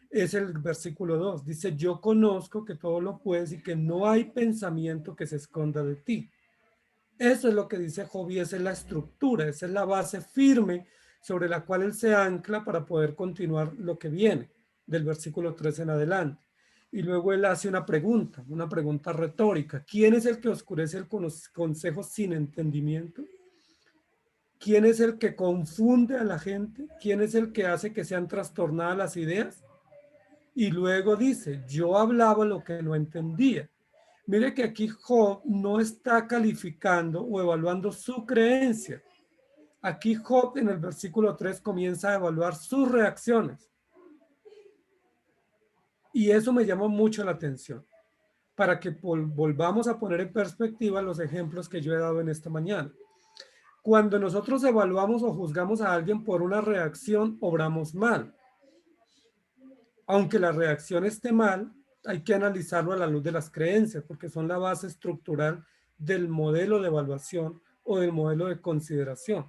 es el versículo 2. Dice, yo conozco que todo lo puedes y que no hay pensamiento que se esconda de ti. Eso es lo que dice Job y esa es la estructura, esa es la base firme sobre la cual él se ancla para poder continuar lo que viene del versículo 3 en adelante. Y luego él hace una pregunta retórica. ¿Quién es el que oscurece el consejo sin entendimiento? ¿Quién es el que confunde a la gente? ¿Quién es el que hace que sean trastornadas las ideas? Y luego dice, yo hablaba lo que no entendía. Mire que aquí Job no está calificando o evaluando su creencia. Aquí Job en el versículo 3 comienza a evaluar sus reacciones. Y eso me llama mucho la atención, para que volvamos a poner en perspectiva los ejemplos que yo he dado en esta mañana. Cuando nosotros evaluamos o juzgamos a alguien por una reacción, obramos mal. Aunque la reacción esté mal, hay que analizarlo a la luz de las creencias, porque son la base estructural del modelo de evaluación o del modelo de consideración.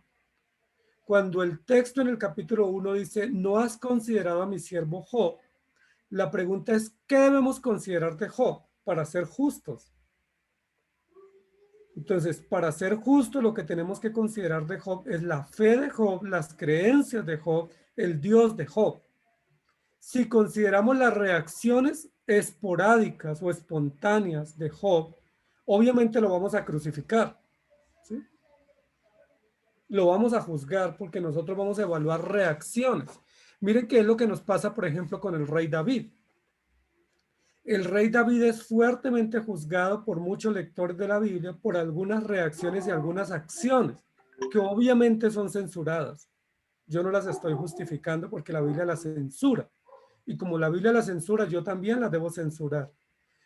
Cuando el texto en el capítulo 1 dice, no has considerado a mi siervo Job, La pregunta es, ¿qué debemos considerar de Job para ser justos? Entonces, para ser justo, lo que tenemos que considerar de Job es la fe de Job, las creencias de Job, el Dios de Job. Si consideramos las reacciones esporádicas o espontáneas de Job, obviamente lo vamos a crucificar, ¿sí? Lo vamos a juzgar porque nosotros vamos a evaluar reacciones. Miren qué es lo que nos pasa, por ejemplo, con el rey David. El rey David es fuertemente juzgado por muchos lectores de la Biblia por algunas reacciones y algunas acciones que obviamente son censuradas. Yo no las estoy justificando porque la Biblia las censura. Y como la Biblia las censura, yo también las debo censurar.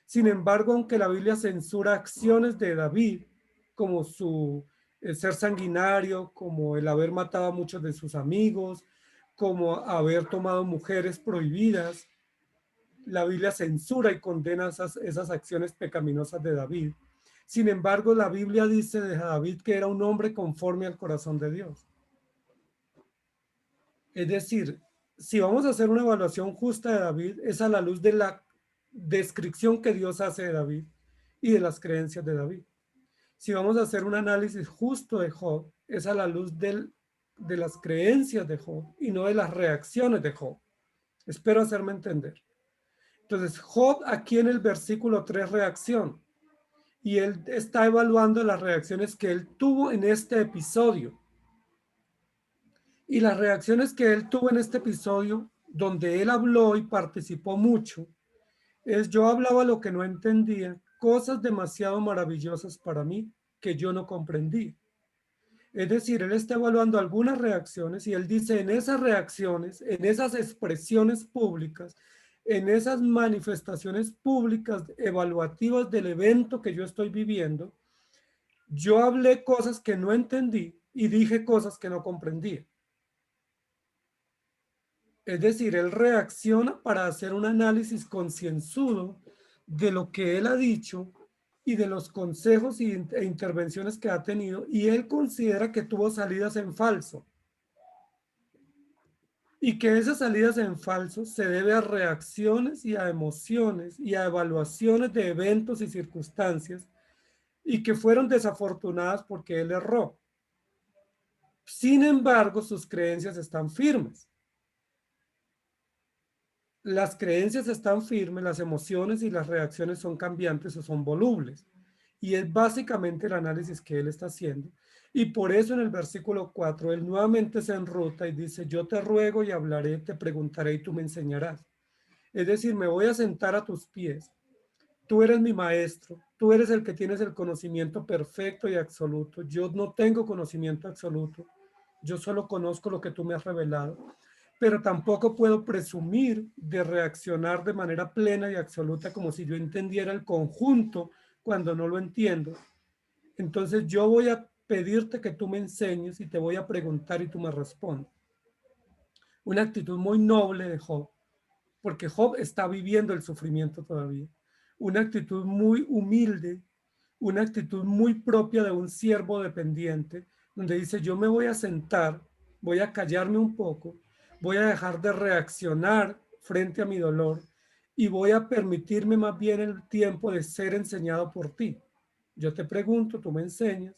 Sin embargo, aunque la Biblia censura acciones de David, como el ser sanguinario, como el haber matado a muchos de sus amigos, como haber tomado mujeres prohibidas, la Biblia censura y condena esas acciones pecaminosas de David. Sin embargo, la Biblia dice de David que era un hombre conforme al corazón de Dios. Es decir, si vamos a hacer una evaluación justa de David, es a la luz de la descripción que Dios hace de David y de las creencias de David. Si vamos a hacer un análisis justo de Job, es a la luz de las creencias de Job y no de las reacciones de Job. Espero hacerme entender. Entonces, Job aquí en el versículo 3 reacciona y él está evaluando las reacciones que él tuvo en este episodio. Y las reacciones que él tuvo en este episodio, donde él habló y participó mucho, es: yo hablaba lo que no entendía, cosas demasiado maravillosas para mí que yo no comprendí. Es decir, él está evaluando algunas reacciones y él dice: en esas reacciones, en esas expresiones públicas, en esas manifestaciones públicas evaluativas del evento que yo estoy viviendo, yo hablé cosas que no entendí y dije cosas que no comprendí. Es decir, él reacciona para hacer un análisis concienzudo de lo que él ha dicho y de los consejos e intervenciones que ha tenido, y él considera que tuvo salidas en falso. Y que esas salidas en falso se debe a reacciones y a emociones y a evaluaciones de eventos y circunstancias, y que fueron desafortunadas porque él erró. Sin embargo, sus creencias están firmes. Las creencias están firmes, las emociones y las reacciones son cambiantes o son volubles. Y es básicamente el análisis que él está haciendo. Y por eso en el versículo 4, él nuevamente se enruta y dice: yo te ruego y hablaré, te preguntaré y tú me enseñarás. Es decir, me voy a sentar a tus pies. Tú eres mi maestro, tú eres el que tienes el conocimiento perfecto y absoluto. Yo no tengo conocimiento absoluto. Yo solo conozco lo que tú me has revelado. Pero tampoco puedo presumir de reaccionar de manera plena y absoluta como si yo entendiera el conjunto cuando no lo entiendo. Entonces yo voy a pedirte que tú me enseñes y te voy a preguntar y tú me respondes. Una actitud muy noble de Job, porque Job está viviendo el sufrimiento todavía. Una actitud muy humilde, una actitud muy propia de un siervo dependiente, donde dice: yo me voy a sentar, voy a callarme un poco, voy a dejar de reaccionar frente a mi dolor y voy a permitirme más bien el tiempo de ser enseñado por ti. Yo te pregunto, tú me enseñas,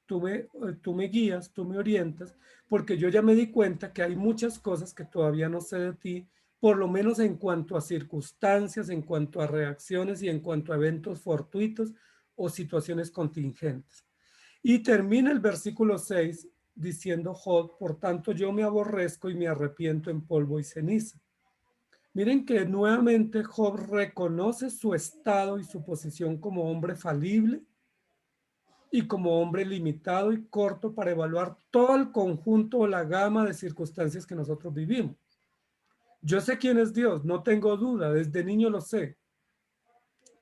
tú me guías, tú me orientas, porque yo ya me di cuenta que hay muchas cosas que todavía no sé de ti, por lo menos en cuanto a circunstancias, en cuanto a reacciones y en cuanto a eventos fortuitos o situaciones contingentes. Y termina el versículo 6 diciendo Job: por tanto yo me aborrezco y me arrepiento en polvo y ceniza. Miren que nuevamente Job reconoce su estado y su posición como hombre falible y como hombre limitado y corto para evaluar todo el conjunto o la gama de circunstancias que nosotros vivimos. Yo sé quién es Dios, no tengo duda, desde niño lo sé,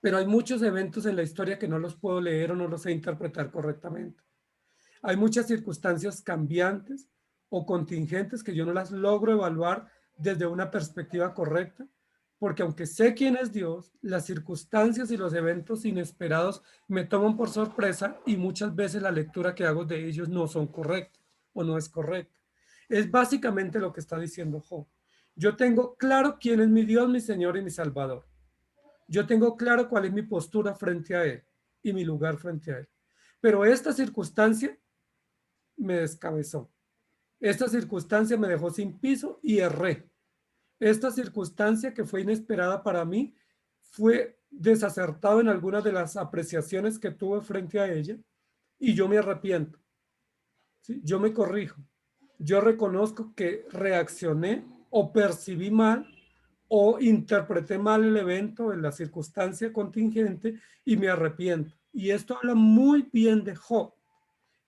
pero hay muchos eventos en la historia que no los puedo leer o no los sé interpretar correctamente. Hay muchas circunstancias cambiantes o contingentes que yo no las logro evaluar desde una perspectiva correcta, porque aunque sé quién es Dios, las circunstancias y los eventos inesperados me toman por sorpresa y muchas veces la lectura que hago de ellos no son correctas o no es correcta. Es básicamente lo que está diciendo Job. Yo tengo claro quién es mi Dios, mi Señor y mi Salvador. Yo tengo claro cuál es mi postura frente a Él y mi lugar frente a Él. Pero esta circunstancia me descabezó. Esta circunstancia me dejó sin piso y erré. Esta circunstancia que fue inesperada para mí fue desacertado en algunas de las apreciaciones que tuve frente a ella y yo me arrepiento. ¿Sí? Yo me corrijo. Yo reconozco que reaccioné o percibí mal o interpreté mal el evento en la circunstancia contingente y me arrepiento. Y esto habla muy bien de Job.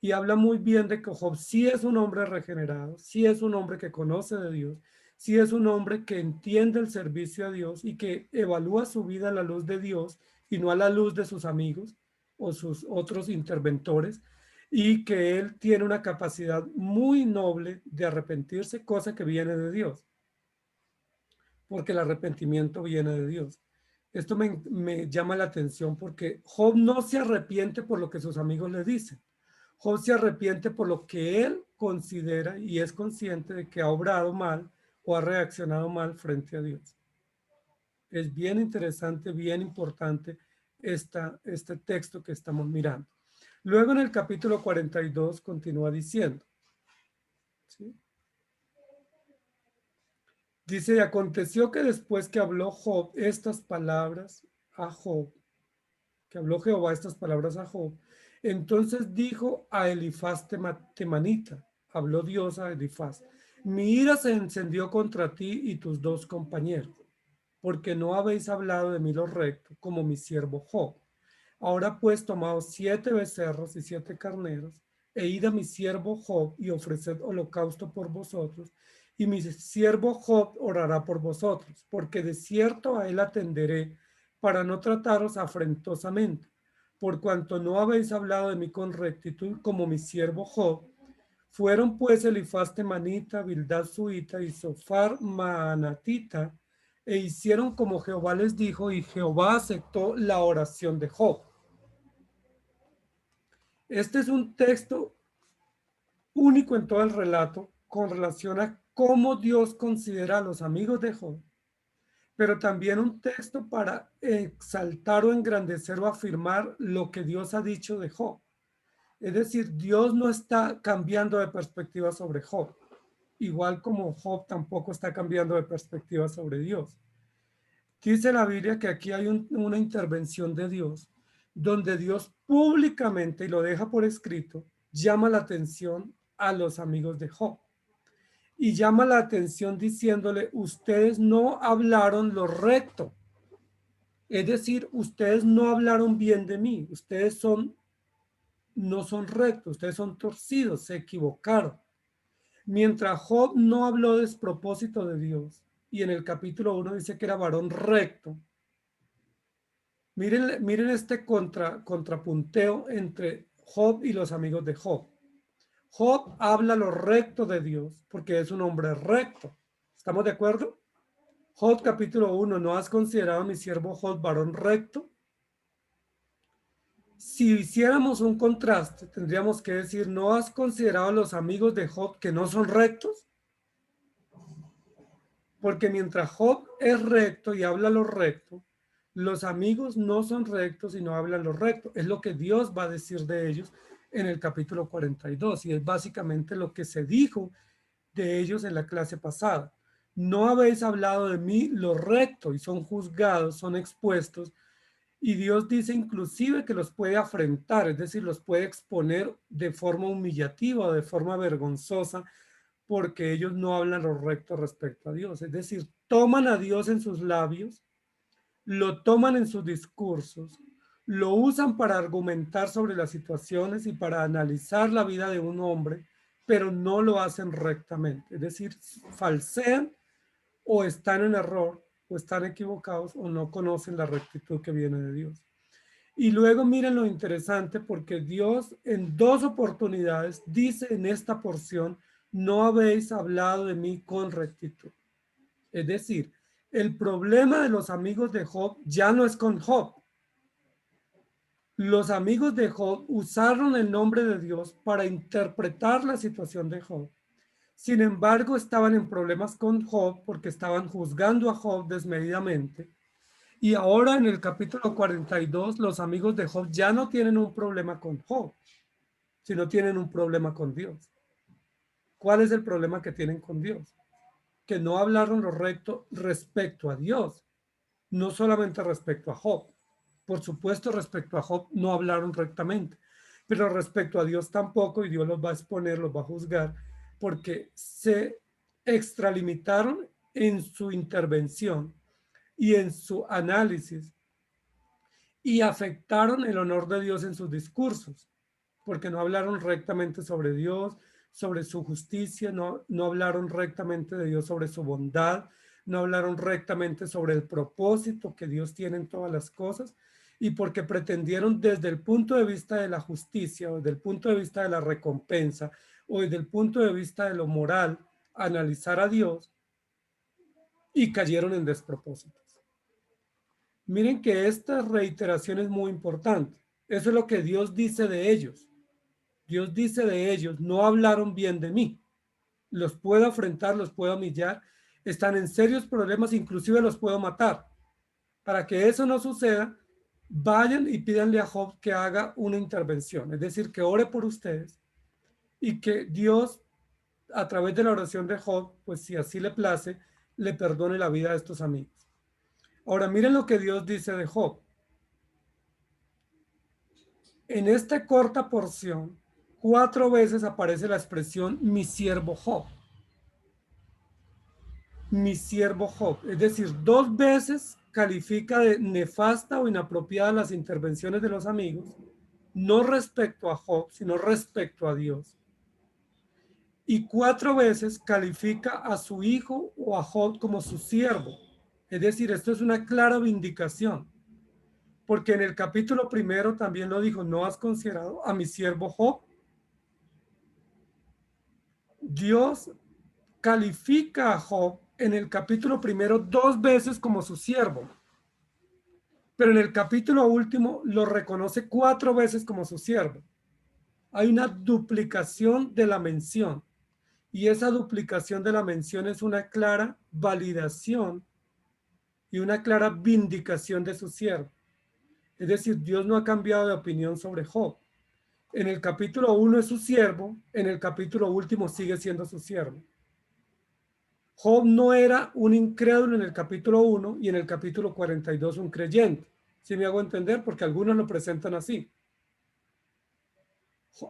Y habla muy bien de que Job sí es un hombre regenerado, sí es un hombre que conoce de Dios, sí es un hombre que entiende el servicio a Dios y que evalúa su vida a la luz de Dios y no a la luz de sus amigos o sus otros interventores, y que él tiene una capacidad muy noble de arrepentirse, cosa que viene de Dios, porque el arrepentimiento viene de Dios. Esto me llama la atención porque Job no se arrepiente por lo que sus amigos le dicen. Job se arrepiente por lo que él considera y es consciente de que ha obrado mal o ha reaccionado mal frente a Dios. Es bien interesante, bien importante este texto que estamos mirando. Luego en el capítulo 42 continúa diciendo, ¿sí? Dice, y aconteció que después que habló Job estas palabras a Job, que habló Jehová estas palabras a Job, entonces dijo a Elifaz temanita, habló Dios a Elifaz, mi ira se encendió contra ti y tus dos compañeros, porque no habéis hablado de mí lo recto, como mi siervo Job. Ahora pues tomaos 7 becerros y 7 carneros, e id a mi siervo Job y ofreced holocausto por vosotros, y mi siervo Job orará por vosotros, porque de cierto a él atenderé, para no trataros afrentosamente, por cuanto no habéis hablado de mí con rectitud como mi siervo Job. Fueron pues Elifaz temanita, Bildad suita y Sofar maanatita, e hicieron como Jehová les dijo, y Jehová aceptó la oración de Job. Este es un texto único en todo el relato con relación a cómo Dios considera a los amigos de Job, pero también un texto para exaltar o engrandecer o afirmar lo que Dios ha dicho de Job. Es decir, Dios no está cambiando de perspectiva sobre Job, igual como Job tampoco está cambiando de perspectiva sobre Dios. Dice la Biblia que aquí hay una intervención de Dios, donde Dios públicamente, y lo deja por escrito, llama la atención a los amigos de Job. Y llama la atención diciéndole, ustedes no hablaron lo recto. Es decir, ustedes no hablaron bien de mí, ustedes no son rectos, ustedes son torcidos, se equivocaron. Mientras Job no habló despropósito de Dios, y en el capítulo 1 dice que era varón recto. Miren este contrapunteo entre Job y los amigos de Job. Job habla lo recto de Dios porque es un hombre recto. ¿Estamos de acuerdo? Job capítulo 1, ¿no has considerado a mi siervo Job varón recto? Si hiciéramos un contraste, tendríamos que decir, ¿no has considerado a los amigos de Job que no son rectos? Porque mientras Job es recto y habla lo recto, los amigos no son rectos y no hablan lo recto. Es lo que Dios va a decir de ellos en el capítulo 42 y es básicamente lo que se dijo de ellos en la clase pasada. No habéis hablado de mí lo recto y son juzgados, son expuestos y Dios dice inclusive que los puede afrentar, es decir, los puede exponer de forma humillativa o de forma vergonzosa porque ellos no hablan lo recto respecto a Dios. Es decir, toman a Dios en sus labios, lo toman en sus discursos, lo usan para argumentar sobre las situaciones y para analizar la vida de un hombre, pero no lo hacen rectamente. Es decir, falsean o están en error o están equivocados o no conocen la rectitud que viene de Dios. Y luego miren lo interesante porque Dios en 2 oportunidades dice en esta porción, no habéis hablado de mí con rectitud. Es decir, el problema de los amigos de Job ya no es con Job. Los amigos de Job usaron el nombre de Dios para interpretar la situación de Job, Sin embargo, estaban en problemas con Job porque estaban juzgando a Job desmedidamente. Y ahora en el capítulo 42, los amigos de Job ya no tienen un problema con Job, sino tienen un problema con Dios. ¿Cuál es el problema que tienen con Dios? Que no hablaron lo recto respecto a Dios, no solamente respecto a Job. Por supuesto, respecto a Job no hablaron rectamente, pero respecto a Dios tampoco, y Dios los va a exponer, los va a juzgar, porque se extralimitaron en su intervención y en su análisis y afectaron el honor de Dios en sus discursos, porque no hablaron rectamente sobre Dios, sobre su justicia, no hablaron rectamente de Dios, sobre su bondad, no hablaron rectamente sobre el propósito que Dios tiene en todas las cosas, y porque pretendieron desde el punto de vista de la justicia, o desde el punto de vista de la recompensa, o desde el punto de vista de lo moral, analizar a Dios, y cayeron en despropósitos. Miren que esta reiteración es muy importante. Eso es lo que Dios dice de ellos. Dios dice de ellos, no hablaron bien de mí. Los puedo afrentar, los puedo humillar. Están en serios problemas, inclusive los puedo matar. Para que eso no suceda, vayan y pídanle a Job que haga una intervención. Es decir, que ore por ustedes y que Dios, a través de la oración de Job, pues si así le place, le perdone la vida a estos amigos. Ahora, miren lo que Dios dice de Job. En esta corta porción, 4 veces aparece la expresión mi siervo Job. Mi siervo Job. Es decir, 2 veces califica de nefasta o inapropiada las intervenciones de los amigos, no respecto a Job, sino respecto a Dios. Y 4 veces califica a su hijo o a Job como su siervo. Es decir, esto es una clara vindicación. Porque en el capítulo 1 también lo dijo, ¿no has considerado a mi siervo Job? Dios califica a Job en el capítulo 1 2 veces como su siervo, pero en el capítulo último lo reconoce 4 veces como su siervo. Hay una duplicación de la mención, y esa duplicación de la mención es una clara validación y una clara vindicación de su siervo. Es decir, Dios no ha cambiado de opinión sobre Job. En el capítulo 1 es su siervo, en el capítulo último sigue siendo su siervo. Job no era un incrédulo en el capítulo 1 y en el capítulo 42 un creyente. ¿Sí me hago entender? Porque algunos lo presentan así.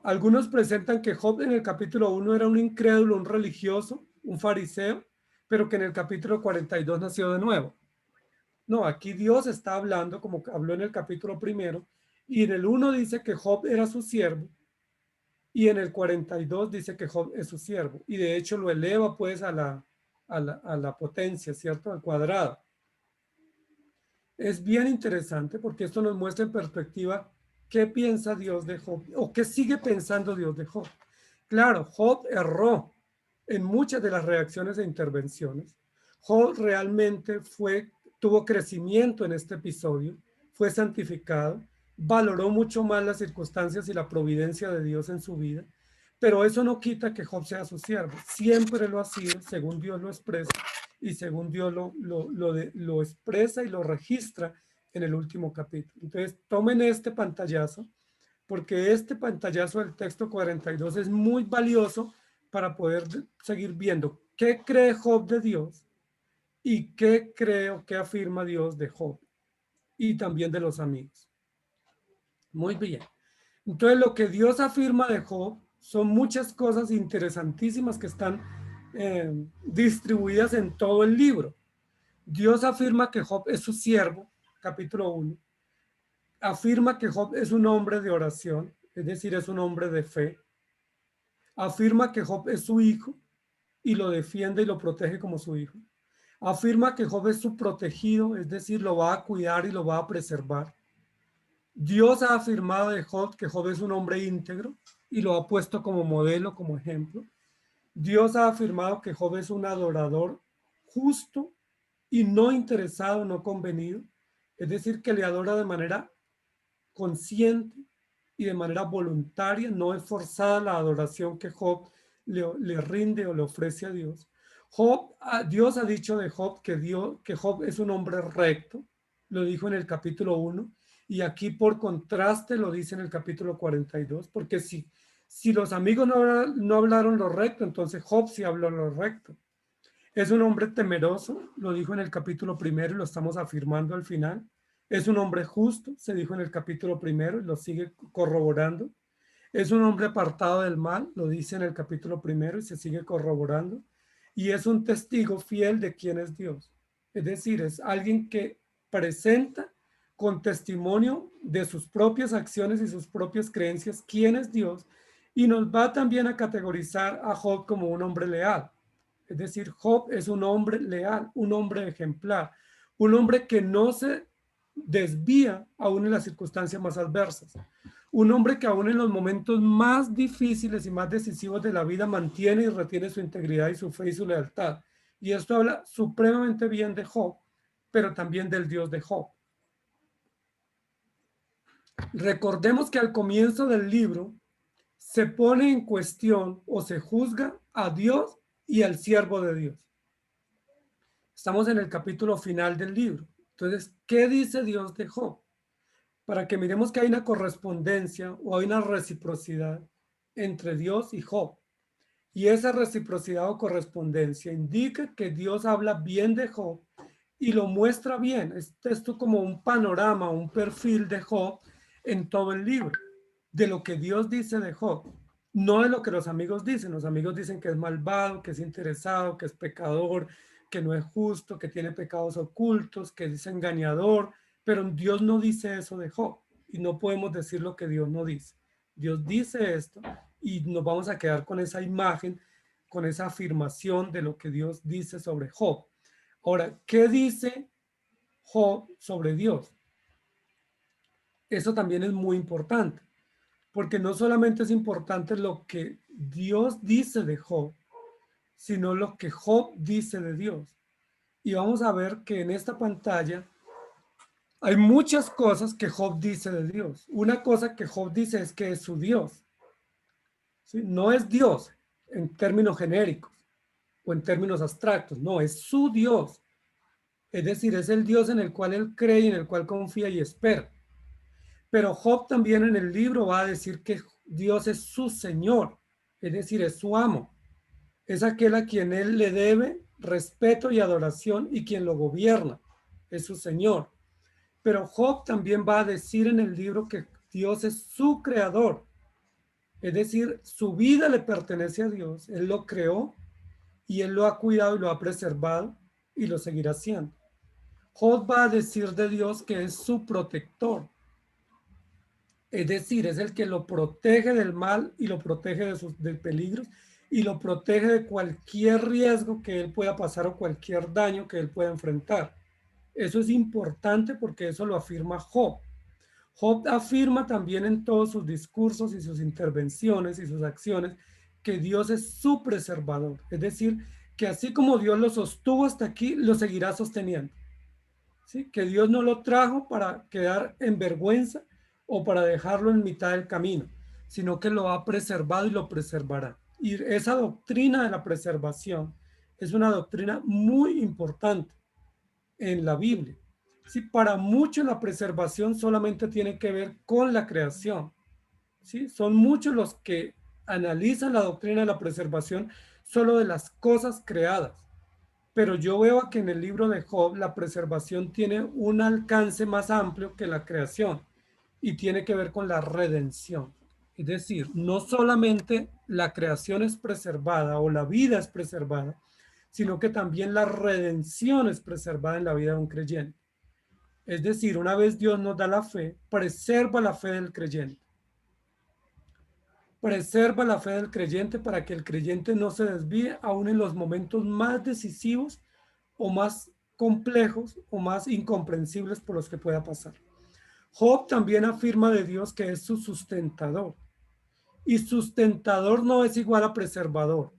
Algunos presentan que Job en el capítulo 1 era un incrédulo, un religioso, un fariseo, pero que en el capítulo 42 nació de nuevo. No, aquí Dios está hablando como habló en el capítulo 1, y en el 1 dice que Job era su siervo, y en el 42 dice que Job es su siervo, y de hecho lo eleva pues a la potencia, ¿cierto? Al cuadrado. Es bien interesante porque esto nos muestra en perspectiva qué piensa Dios de Job, o qué sigue pensando Dios de Job. Claro, Job erró en muchas de las reacciones e intervenciones. Job realmente tuvo crecimiento en este episodio, fue santificado, valoró mucho más las circunstancias y la providencia de Dios en su vida, pero eso no quita que Job sea su siervo. Siempre lo ha sido, según Dios lo expresa, y según Dios lo expresa y lo registra en el último capítulo. Entonces, tomen este pantallazo, porque este pantallazo del texto 42 es muy valioso para poder seguir viendo qué cree Job de Dios y qué afirma Dios de Job y también de los amigos. Muy bien. Entonces, lo que Dios afirma de Job son muchas cosas interesantísimas que están distribuidas en todo el libro. Dios afirma que Job es su siervo, capítulo 1. Afirma que Job es un hombre de oración, es decir, es un hombre de fe. Afirma que Job es su hijo y lo defiende y lo protege como su hijo. Afirma que Job es su protegido, es decir, lo va a cuidar y lo va a preservar. Dios ha afirmado de Job que Job es un hombre íntegro y lo ha puesto como modelo, como ejemplo. Dios ha afirmado que Job es un adorador justo y no interesado, no convenido. Es decir, que le adora de manera consciente y de manera voluntaria. No es forzada la adoración que Job le rinde o le ofrece a Dios. Dios ha dicho de Job que Job es un hombre recto, lo dijo en el capítulo 1, y aquí por contraste lo dice en el capítulo 42, porque si los amigos no hablaron lo recto, entonces Job sí habló lo recto. Es un hombre temeroso, lo dijo en el capítulo 1 y lo estamos afirmando al final. Es un hombre justo, se dijo en el capítulo 1 y lo sigue corroborando. Es un hombre apartado del mal, lo dice en el capítulo 1 y se sigue corroborando. Y es un testigo fiel de quién es Dios. Es decir, es alguien que presenta con testimonio de sus propias acciones y sus propias creencias quién es Dios, y nos va también a categorizar a Job como un hombre leal. Es decir, Job es un hombre leal, un hombre ejemplar, un hombre que no se desvía aún en las circunstancias más adversas, un hombre que aún en los momentos más difíciles y más decisivos de la vida mantiene y retiene su integridad y su fe y su lealtad. Y esto habla supremamente bien de Job, pero también del Dios de Job. Recordemos que al comienzo del libro se pone en cuestión o se juzga a Dios y al siervo de Dios. Estamos en el capítulo final del libro. Entonces, ¿qué dice Dios de Job? Para que miremos que hay una correspondencia o hay una reciprocidad entre Dios y Job. Y esa reciprocidad o correspondencia indica que Dios habla bien de Job y lo muestra bien. Esto como un panorama, un perfil de Job en todo el libro, de lo que Dios dice de Job, no de lo que los amigos dicen. Los amigos dicen que es malvado, que es interesado, que es pecador, que no es justo, que tiene pecados ocultos, que es engañador, pero Dios no dice eso de Job y no podemos decir lo que Dios no dice. Dios dice esto y nos vamos a quedar con esa imagen, con esa afirmación de lo que Dios dice sobre Job. Ahora, ¿qué dice Job sobre Dios? Eso también es muy importante, porque no solamente es importante lo que Dios dice de Job, sino lo que Job dice de Dios. Y vamos a ver que en esta pantalla hay muchas cosas que Job dice de Dios. Una cosa que Job dice es que es su Dios. ¿Sí? No es Dios en términos genéricos o en términos abstractos, no, es su Dios. Es decir, es el Dios en el cual él cree y en el cual confía y espera. Pero Job también en el libro va a decir que Dios es su Señor, es decir, es su amo. Es aquel a quien él le debe respeto y adoración y quien lo gobierna, es su Señor. Pero Job también va a decir en el libro que Dios es su creador. Es decir, su vida le pertenece a Dios. Él lo creó y él lo ha cuidado y lo ha preservado y lo seguirá haciendo. Job va a decir de Dios que es su protector. Es decir, es el que lo protege del mal y lo protege de peligros y lo protege de cualquier riesgo que él pueda pasar o cualquier daño que él pueda enfrentar. Eso es importante porque eso lo afirma Job. Job afirma también en todos sus discursos y sus intervenciones y sus acciones que Dios es su preservador. Es decir, que así como Dios lo sostuvo hasta aquí, lo seguirá sosteniendo. ¿Sí? Que Dios no lo trajo para quedar en vergüenza o para dejarlo en mitad del camino, sino que lo ha preservado y lo preservará. Y esa doctrina de la preservación es una doctrina muy importante en la Biblia. ¿Sí? Para muchos la preservación solamente tiene que ver con la creación. ¿Sí? Son muchos los que analizan la doctrina de la preservación solo de las cosas creadas. Pero yo veo que en el libro de Job la preservación tiene un alcance más amplio que la creación y tiene que ver con la redención. Es decir, no solamente la creación es preservada o la vida es preservada, sino que también la redención es preservada en la vida de un creyente. Es decir, una vez Dios nos da la fe, preserva la fe del creyente. Preserva la fe del creyente para que el creyente no se desvíe aún en los momentos más decisivos o más complejos o más incomprensibles por los que pueda pasar. Job también afirma de Dios que es su sustentador. Y sustentador no es igual a preservador,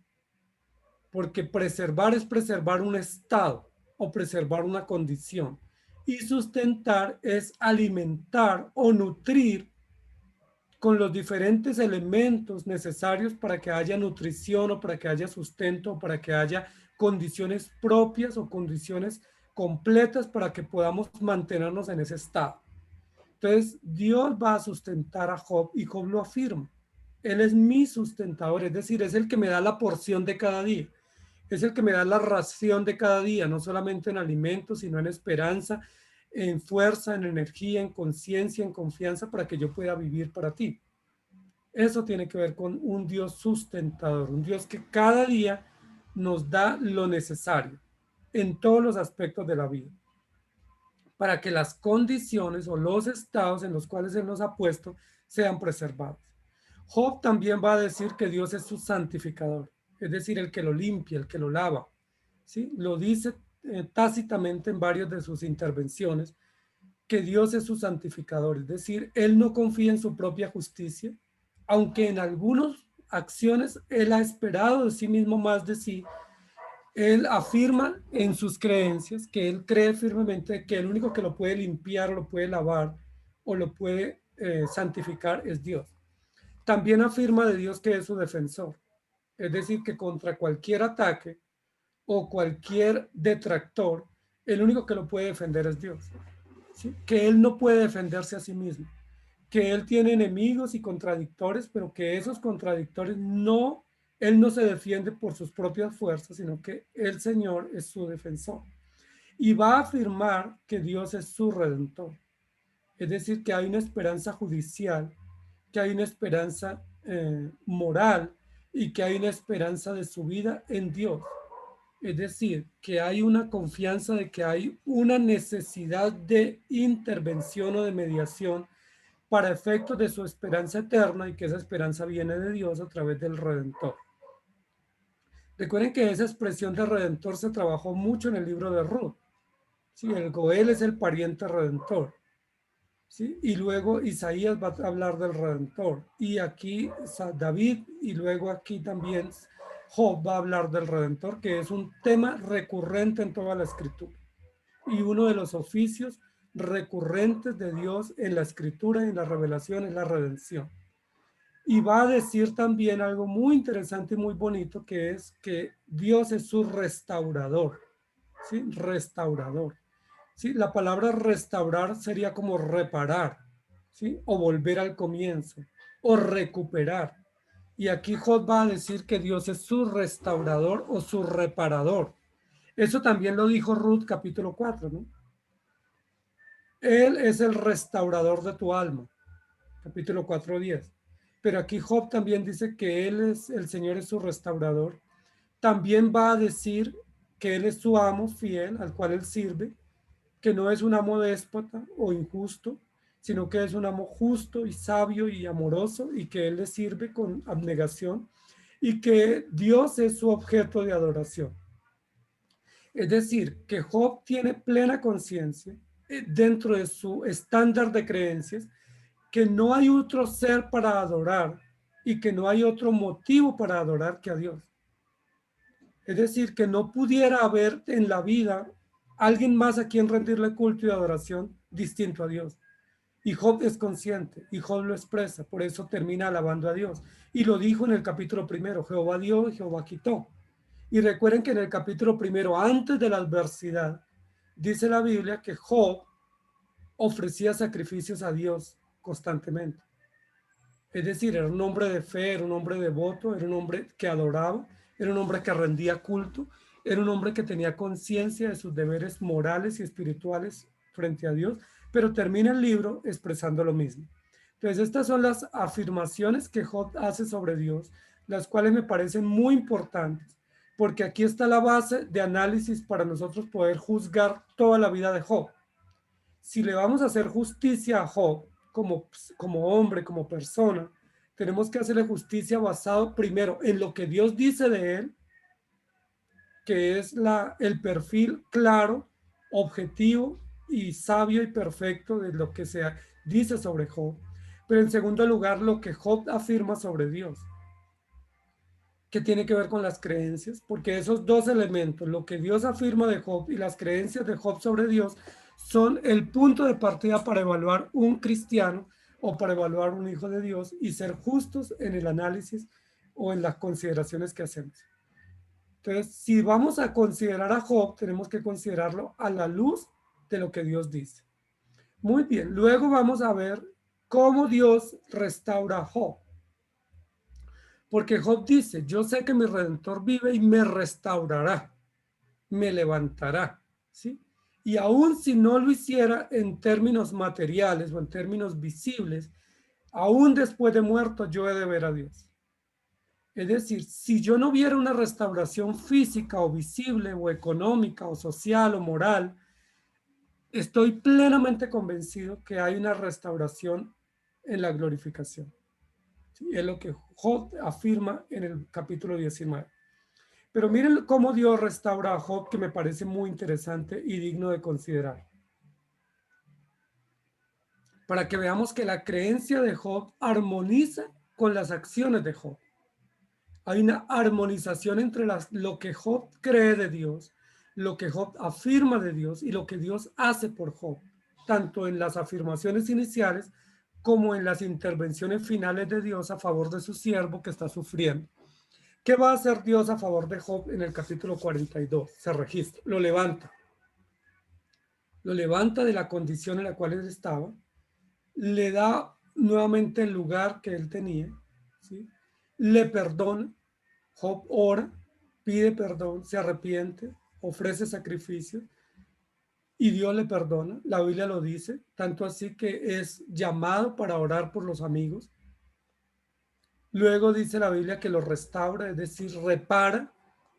porque preservar es preservar un estado o preservar una condición. Y sustentar es alimentar o nutrir con los diferentes elementos necesarios para que haya nutrición o para que haya sustento o para que haya condiciones propias o condiciones completas para que podamos mantenernos en ese estado. Entonces, Dios va a sustentar a Job y Job lo afirma. Él es mi sustentador, es decir, es el que me da la porción de cada día. Es el que me da la ración de cada día, no solamente en alimentos, sino en esperanza, en fuerza, en energía, en conciencia, en confianza, para que yo pueda vivir para ti. Eso tiene que ver con un Dios sustentador, un Dios que cada día nos da lo necesario en todos los aspectos de la vida, para que las condiciones o los estados en los cuales Él nos ha puesto sean preservados. Job también va a decir que Dios es su santificador, es decir, el que lo limpia, el que lo lava. ¿Sí? Lo dice tácitamente en varias de sus intervenciones, que Dios es su santificador, es decir, Él no confía en su propia justicia, aunque en algunas acciones Él ha esperado de sí mismo más de sí. Él afirma en sus creencias que Él cree firmemente que el único que lo puede limpiar, o lo puede lavar, o lo puede santificar es Dios. También afirma de Dios que es su defensor, es decir, que contra cualquier ataque o cualquier detractor, el único que lo puede defender es Dios. ¿Sí? Que Él no puede defenderse a sí mismo, que Él tiene enemigos y contradictores, pero que esos contradictores no, Él no se defiende por sus propias fuerzas, sino que el Señor es su defensor. Y va a afirmar que Dios es su redentor. Es decir, que hay una esperanza judicial, que hay una esperanza moral y que hay una esperanza de su vida en Dios. Es decir, que hay una confianza de que hay una necesidad de intervención o de mediación para efectos de su esperanza eterna y que esa esperanza viene de Dios a través del Redentor. Recuerden que esa expresión de Redentor se trabajó mucho en el libro de Ruth. ¿Sí? El Goel es el pariente redentor. ¿Sí? Y luego Isaías va a hablar del Redentor. Y aquí David y luego aquí también Job va a hablar del Redentor, que es un tema recurrente en toda la Escritura. Y uno de los oficios recurrentes de Dios en la Escritura y en la revelación es la redención. Y va a decir también algo muy interesante y muy bonito, que es que Dios es su restaurador. ¿Sí? Restaurador. ¿Sí? La palabra restaurar sería como reparar, ¿sí? O volver al comienzo, o recuperar. Y aquí Job va a decir que Dios es su restaurador o su reparador. Eso también lo dijo Ruth capítulo 4, ¿no? Él es el restaurador de tu alma, capítulo 4:10. Pero aquí Job también dice que el Señor es su restaurador. También va a decir que Él es su amo fiel al cual Él sirve, que no es un amo déspota o injusto, sino que es un amo justo y sabio y amoroso y que Él le sirve con abnegación y que Dios es su objeto de adoración. Es decir, que Job tiene plena conciencia dentro de su estándar de creencias que no hay otro ser para adorar y que no hay otro motivo para adorar que a Dios. Es decir, que no pudiera haber en la vida alguien más a quien rendirle culto y adoración distinto a Dios. Y Job es consciente y Job lo expresa, por eso termina alabando a Dios. Y lo dijo en el capítulo 1, Jehová dio y Jehová quitó. Y recuerden que en el capítulo 1, antes de la adversidad, dice la Biblia que Job ofrecía sacrificios a Dios constantemente. Es decir, era un hombre de fe, era un hombre devoto, era un hombre que adoraba, era un hombre que rendía culto, era un hombre que tenía conciencia de sus deberes morales y espirituales frente a Dios, pero termina el libro expresando lo mismo. Entonces, estas son las afirmaciones que Job hace sobre Dios, las cuales me parecen muy importantes, porque aquí está la base de análisis para nosotros poder juzgar toda la vida de Job. Si le vamos a hacer justicia a Job como hombre, como persona, tenemos que hacerle justicia basado primero en lo que Dios dice de él, que es el perfil claro, objetivo y sabio y perfecto de lo que se dice sobre Job. Pero en segundo lugar, lo que Job afirma sobre Dios, que tiene que ver con las creencias, porque esos dos elementos, lo que Dios afirma de Job y las creencias de Job sobre Dios, son el punto de partida para evaluar un cristiano, o para evaluar un hijo de Dios y ser justos en el análisis o en las consideraciones que hacemos. Entonces, si vamos a considerar a Job, tenemos que considerarlo a la luz de lo que Dios dice. Muy bien, luego vamos a ver cómo Dios restaura a Job. Porque Job dice, yo sé que mi Redentor vive y me restaurará, me levantará, ¿sí? Y aún si no lo hiciera en términos materiales o en términos visibles, aún después de muerto yo he de ver a Dios. Es decir, si yo no viera una restauración física o visible o económica o social o moral, estoy plenamente convencido que hay una restauración en la glorificación. ¿Sí? Es lo que Job afirma en el capítulo 19. Pero miren cómo Dios restaura a Job, que me parece muy interesante y digno de considerar. Para que veamos que la creencia de Job armoniza con las acciones de Job. Hay una armonización entre lo que Job cree de Dios, lo que Job afirma de Dios y lo que Dios hace por Job, tanto en las afirmaciones iniciales como en las intervenciones finales de Dios a favor de su siervo que está sufriendo. ¿Qué va a hacer Dios a favor de Job en el capítulo 42? Se registra, lo levanta. Lo levanta de la condición en la cual él estaba, le da nuevamente el lugar que él tenía, ¿sí? Le perdona. Job ora, pide perdón, se arrepiente, ofrece sacrificio y Dios le perdona. La Biblia lo dice, tanto así que es llamado para orar por los amigos. Luego dice la Biblia que lo restaura, es decir, repara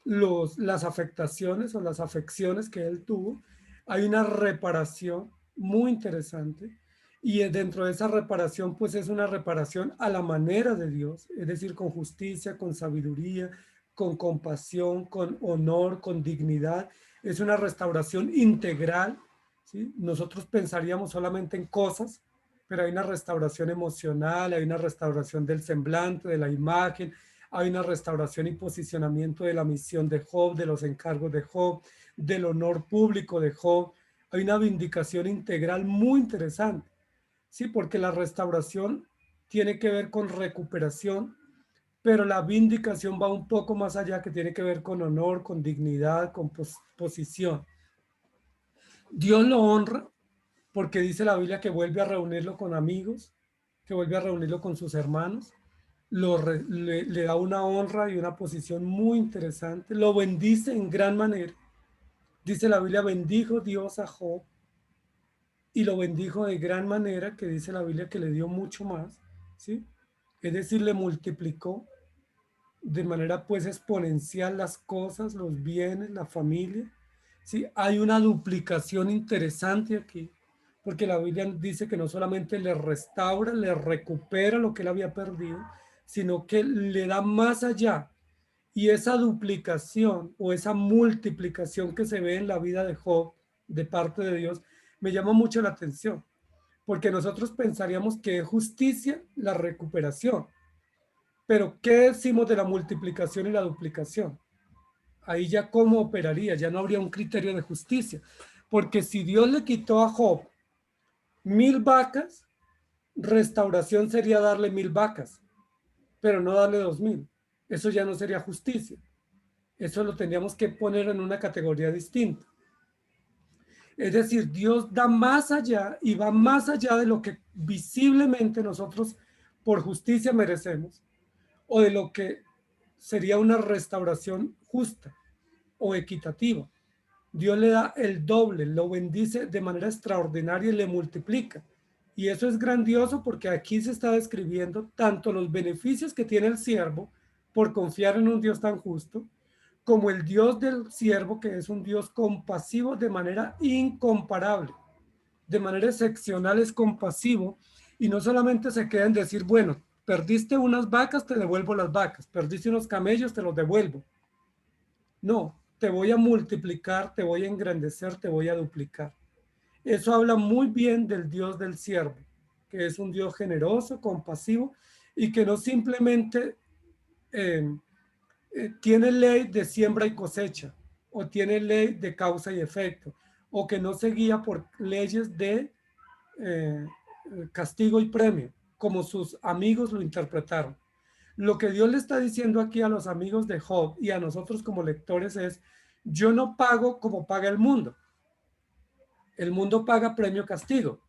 las afectaciones o las afecciones que él tuvo. Hay una reparación muy interesante y dentro de esa reparación pues es una reparación a la manera de Dios, es decir, con justicia, con sabiduría, con compasión, con honor, con dignidad. Es una restauración integral, ¿sí? Nosotros pensaríamos solamente en cosas, pero hay una restauración emocional, hay una restauración del semblante, de la imagen, hay una restauración y posicionamiento de la misión de Job, de los encargos de Job, del honor público de Job. Hay una vindicación integral muy interesante, ¿sí? Porque la restauración tiene que ver con recuperación, pero la vindicación va un poco más allá, que tiene que ver con honor, con dignidad, con posición. Dios lo honra porque dice la Biblia que vuelve a reunirlo con amigos, que vuelve a reunirlo con sus hermanos, le da una honra y una posición muy interesante, lo bendice en gran manera. Dice la Biblia, bendijo Dios a Job y lo bendijo de gran manera, que dice la Biblia que le dio mucho más, ¿sí? Es decir, le multiplicó de manera pues exponencial las cosas, los bienes, la familia, ¿sí? Hay una duplicación interesante aquí, porque la Biblia dice que no solamente le restaura, le recupera lo que él había perdido, sino que le da más allá. Y esa duplicación o esa multiplicación que se ve en la vida de Job de parte de Dios me llama mucho la atención, porque nosotros pensaríamos que es justicia la recuperación. Pero ¿qué decimos de la multiplicación y la duplicación? Ahí ya cómo operaría, ya no habría un criterio de justicia, porque si Dios le quitó a Job 1000 vacas, restauración sería darle 1000 vacas, pero no darle 2000. Eso ya no sería justicia. Eso lo tendríamos que poner en una categoría distinta. Es decir, Dios da más allá y va más allá de lo que visiblemente nosotros por justicia merecemos, o de lo que sería una restauración justa o equitativa. Dios le da el doble, lo bendice de manera extraordinaria y le multiplica. Y eso es grandioso porque aquí se está describiendo tanto los beneficios que tiene el siervo por confiar en un Dios tan justo, como el Dios del siervo, que es un Dios compasivo de manera incomparable. De manera excepcional es compasivo y no solamente se queda en decir, bueno, perdiste unas vacas, te devuelvo las vacas, perdiste unos camellos, te los devuelvo. No, te voy a multiplicar, te voy a engrandecer, te voy a duplicar. Eso habla muy bien del Dios del siervo, que es un Dios generoso, compasivo y que no simplemente tiene ley de siembra y cosecha o tiene ley de causa y efecto o que no se guía por leyes de castigo y premio, como sus amigos lo interpretaron. Lo que Dios le está diciendo aquí a los amigos de Job y a nosotros como lectores es, yo no pago como paga el mundo. El mundo paga premio castigo.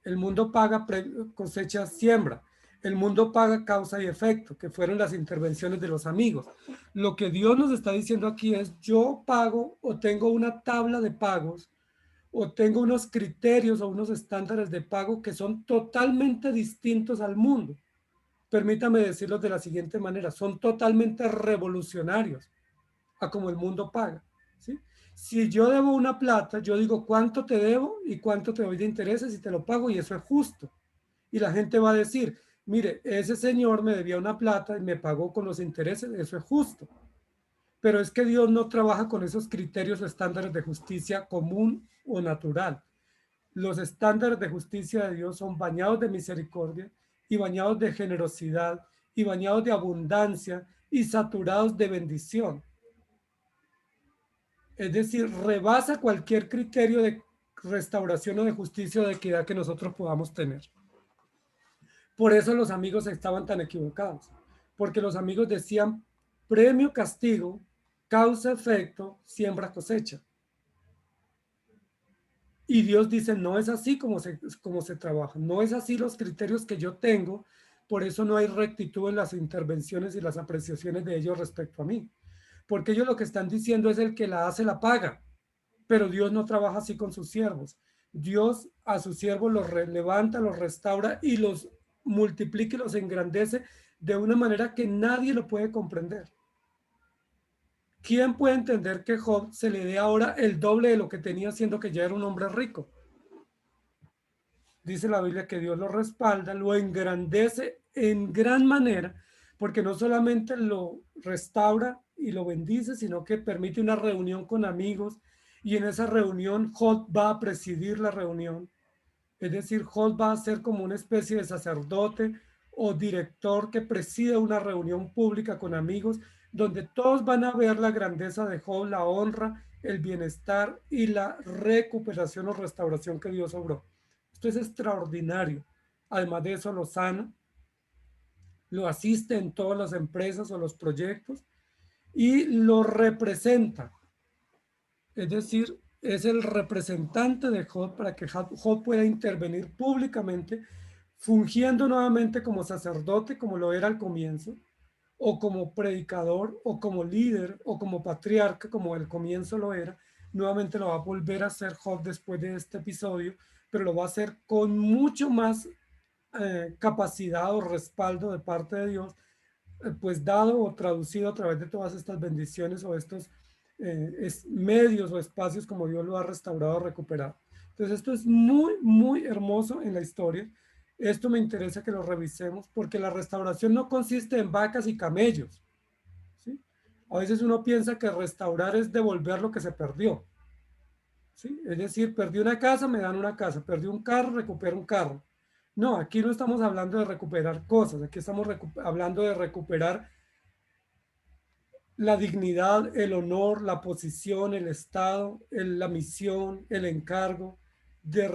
El mundo paga cosecha siembra. El mundo paga causa y efecto, que fueron las intervenciones de los amigos. Lo que Dios nos está diciendo aquí es, yo pago o tengo una tabla de pagos o tengo unos criterios o unos estándares de pago que son totalmente distintos al mundo. Permítame decirlo de la siguiente manera, son totalmente revolucionarios a como el mundo paga, ¿sí? Si yo debo una plata, yo digo cuánto te debo y cuánto te doy de intereses y te lo pago y eso es justo. Y la gente va a decir, mire, ese señor me debía una plata y me pagó con los intereses, eso es justo. Pero es que Dios no trabaja con esos criterios o estándares de justicia común o natural. Los estándares de justicia de Dios son bañados de misericordia y bañados de generosidad y bañados de abundancia y saturados de bendición. Es decir, rebasa cualquier criterio de restauración o de justicia o de equidad que nosotros podamos tener. Por eso los amigos estaban tan equivocados, porque los amigos decían premio, castigo, causa, efecto, siembra, cosecha. Y Dios dice, no es así como se trabaja, no es así los criterios que yo tengo, por eso no hay rectitud en las intervenciones y las apreciaciones de ellos respecto a mí. Porque ellos lo que están diciendo es el que la hace la paga, pero Dios no trabaja así con sus siervos. Dios a sus siervos los levanta, los restaura y los multiplica y los engrandece de una manera que nadie lo puede comprender. ¿Quién puede entender que Job se le dé ahora el doble de lo que tenía siendo que ya era un hombre rico? Dice la Biblia que Dios lo respalda, lo engrandece en gran manera, porque no solamente lo restaura y lo bendice, sino que permite una reunión con amigos y en esa reunión Job va a presidir la reunión. Es decir, Job va a ser como una especie de sacerdote o director que preside una reunión pública con amigos donde todos van a ver la grandeza de Job, la honra, el bienestar y la recuperación o restauración que Dios obró. Esto es extraordinario. Además de eso, lo sana, lo asiste en todas las empresas o los proyectos y lo representa. Es decir, es el representante de Job para que Job pueda intervenir públicamente, fungiendo nuevamente como sacerdote, como lo era al comienzo, o como predicador, o como líder, o como patriarca, como al comienzo lo era. Nuevamente lo va a volver a hacer Job después de este episodio, pero lo va a hacer con mucho más capacidad o respaldo de parte de Dios, pues dado o traducido a través de todas estas bendiciones o estos medios o espacios como Dios lo ha restaurado, recuperado. Entonces esto es muy, muy hermoso en la historia. Esto me interesa que lo revisemos porque la restauración no consiste en vacas y camellos, ¿sí? A veces uno piensa que restaurar es devolver lo que se perdió, ¿sí? Es decir, perdí una casa, me dan una casa, perdí un carro, recupero un carro. No, aquí no estamos hablando de recuperar cosas, aquí estamos hablando de recuperar la dignidad, el honor, la posición, el estado, la misión, el encargo, de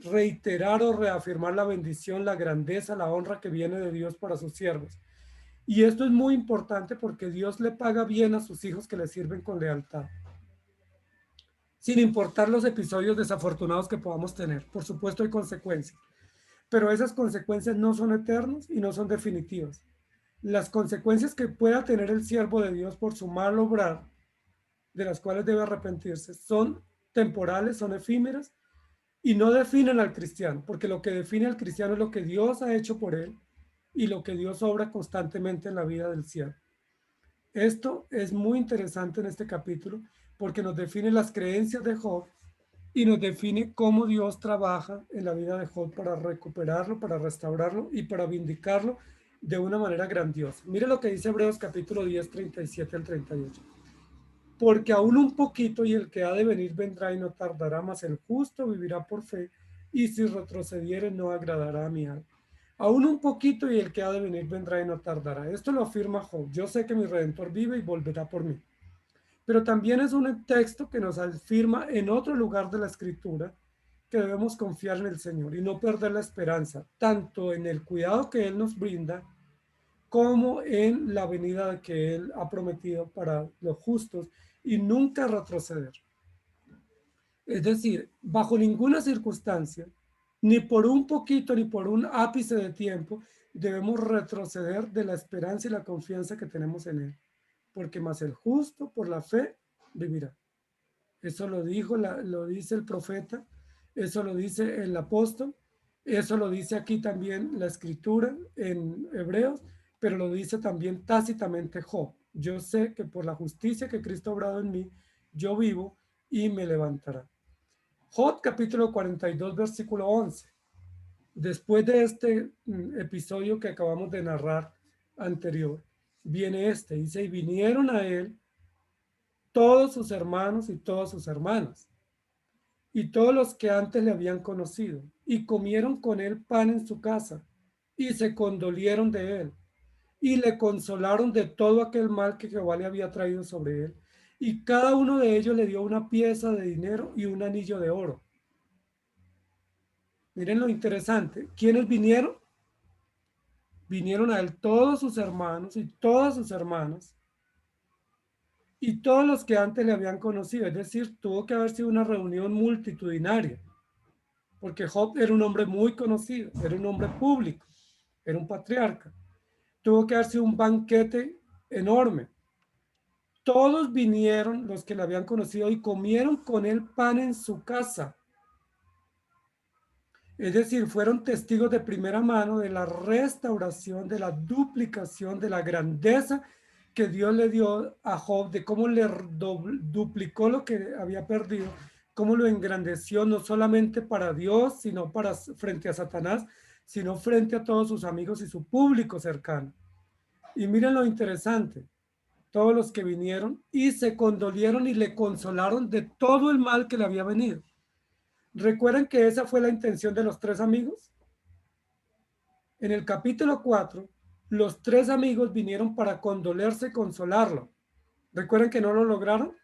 reiterar o reafirmar la bendición, la grandeza, la honra que viene de Dios para sus siervos. Y esto es muy importante porque Dios le paga bien a sus hijos que le sirven con lealtad. Sin importar los episodios desafortunados que podamos tener. Por supuesto hay consecuencias, pero esas consecuencias no son eternas y no son definitivas. Las consecuencias que pueda tener el siervo de Dios por su mal obrar, de las cuales debe arrepentirse, son temporales, son efímeras y no definen al cristiano, porque lo que define al cristiano es lo que Dios ha hecho por él y lo que Dios obra constantemente en la vida del siervo. Esto es muy interesante en este capítulo porque nos define las creencias de Job y nos define cómo Dios trabaja en la vida de Job para recuperarlo, para restaurarlo y para vindicarlo de una manera grandiosa. Mire lo que dice Hebreos capítulo 10, 37 al 38. Porque aún un poquito y el que ha de venir vendrá y no tardará, mas el justo vivirá por fe, y si retrocediere no agradará a mi alma. Aún un poquito y el que ha de venir vendrá y no tardará. Esto lo afirma Job. Yo sé que mi Redentor vive y volverá por mí. Pero también es un texto que nos afirma en otro lugar de la Escritura que debemos confiar en el Señor y no perder la esperanza, tanto en el cuidado que Él nos brinda, como en la venida que Él ha prometido para los justos, y nunca retroceder. Es decir, bajo ninguna circunstancia, ni por un poquito, ni por un ápice de tiempo, debemos retroceder de la esperanza y la confianza que tenemos en Él, porque más el justo por la fe vivirá. Eso lo lo dice el profeta, eso lo dice el apóstol, eso lo dice aquí también la escritura en Hebreos, pero lo dice también tácitamente Job. Yo sé que por la justicia que Cristo ha obrado en mí, yo vivo y me levantará. Job capítulo 42, versículo 11. Después de este episodio que acabamos de narrar anterior, viene dice, y vinieron a él todos sus hermanos y todas sus hermanas, y todos los que antes le habían conocido, y comieron con él pan en su casa, y se condolieron de él, y le consolaron de todo aquel mal que Jehová le había traído sobre él, y cada uno de ellos le dio una pieza de dinero y un anillo de oro. Miren lo interesante. ¿Quiénes vinieron? Vinieron a él todos sus hermanos y todas sus hermanas, y todos los que antes le habían conocido. Es decir, tuvo que haber sido una reunión multitudinaria, porque Job era un hombre muy conocido, era un hombre público, era un patriarca. Tuvo que haber sido un banquete enorme. Todos vinieron los que le habían conocido y comieron con él pan en su casa. Es decir, fueron testigos de primera mano de la restauración, de la duplicación, de la grandeza que Dios le dio a Job, de cómo le duplicó lo que había perdido, cómo lo engrandeció no solamente para Dios, sino para frente a Satanás, sino frente a todos sus amigos y su público cercano. Y miren lo interesante, todos los que vinieron y se condolieron y le consolaron de todo el mal que le había venido. ¿Recuerdan que esa fue la intención de los tres amigos? En el capítulo 4, los tres amigos vinieron para condolerse y consolarlo. ¿Recuerdan que no lo lograron?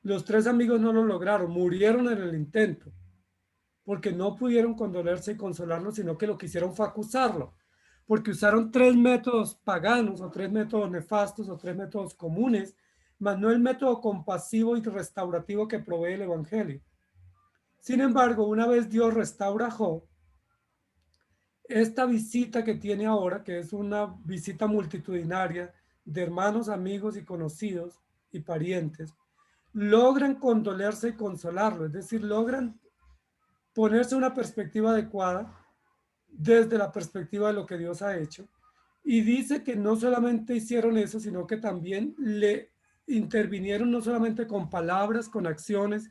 Los tres amigos no lo lograron, murieron en el intento, porque no pudieron condolerse y consolarlo, sino que lo quisieron fue acusarlo, porque usaron tres métodos paganos, o tres métodos nefastos, o tres métodos comunes, mas no el método compasivo y restaurativo que provee el Evangelio. Sin embargo, una vez Dios restaura a Job, esta visita que tiene ahora, que es una visita multitudinaria de hermanos, amigos y conocidos y parientes, logran condolerse y consolarlo, es decir, logran ponerse una perspectiva adecuada desde la perspectiva de lo que Dios ha hecho. Y dice que no solamente hicieron eso, sino que también le intervinieron no solamente con palabras, con acciones,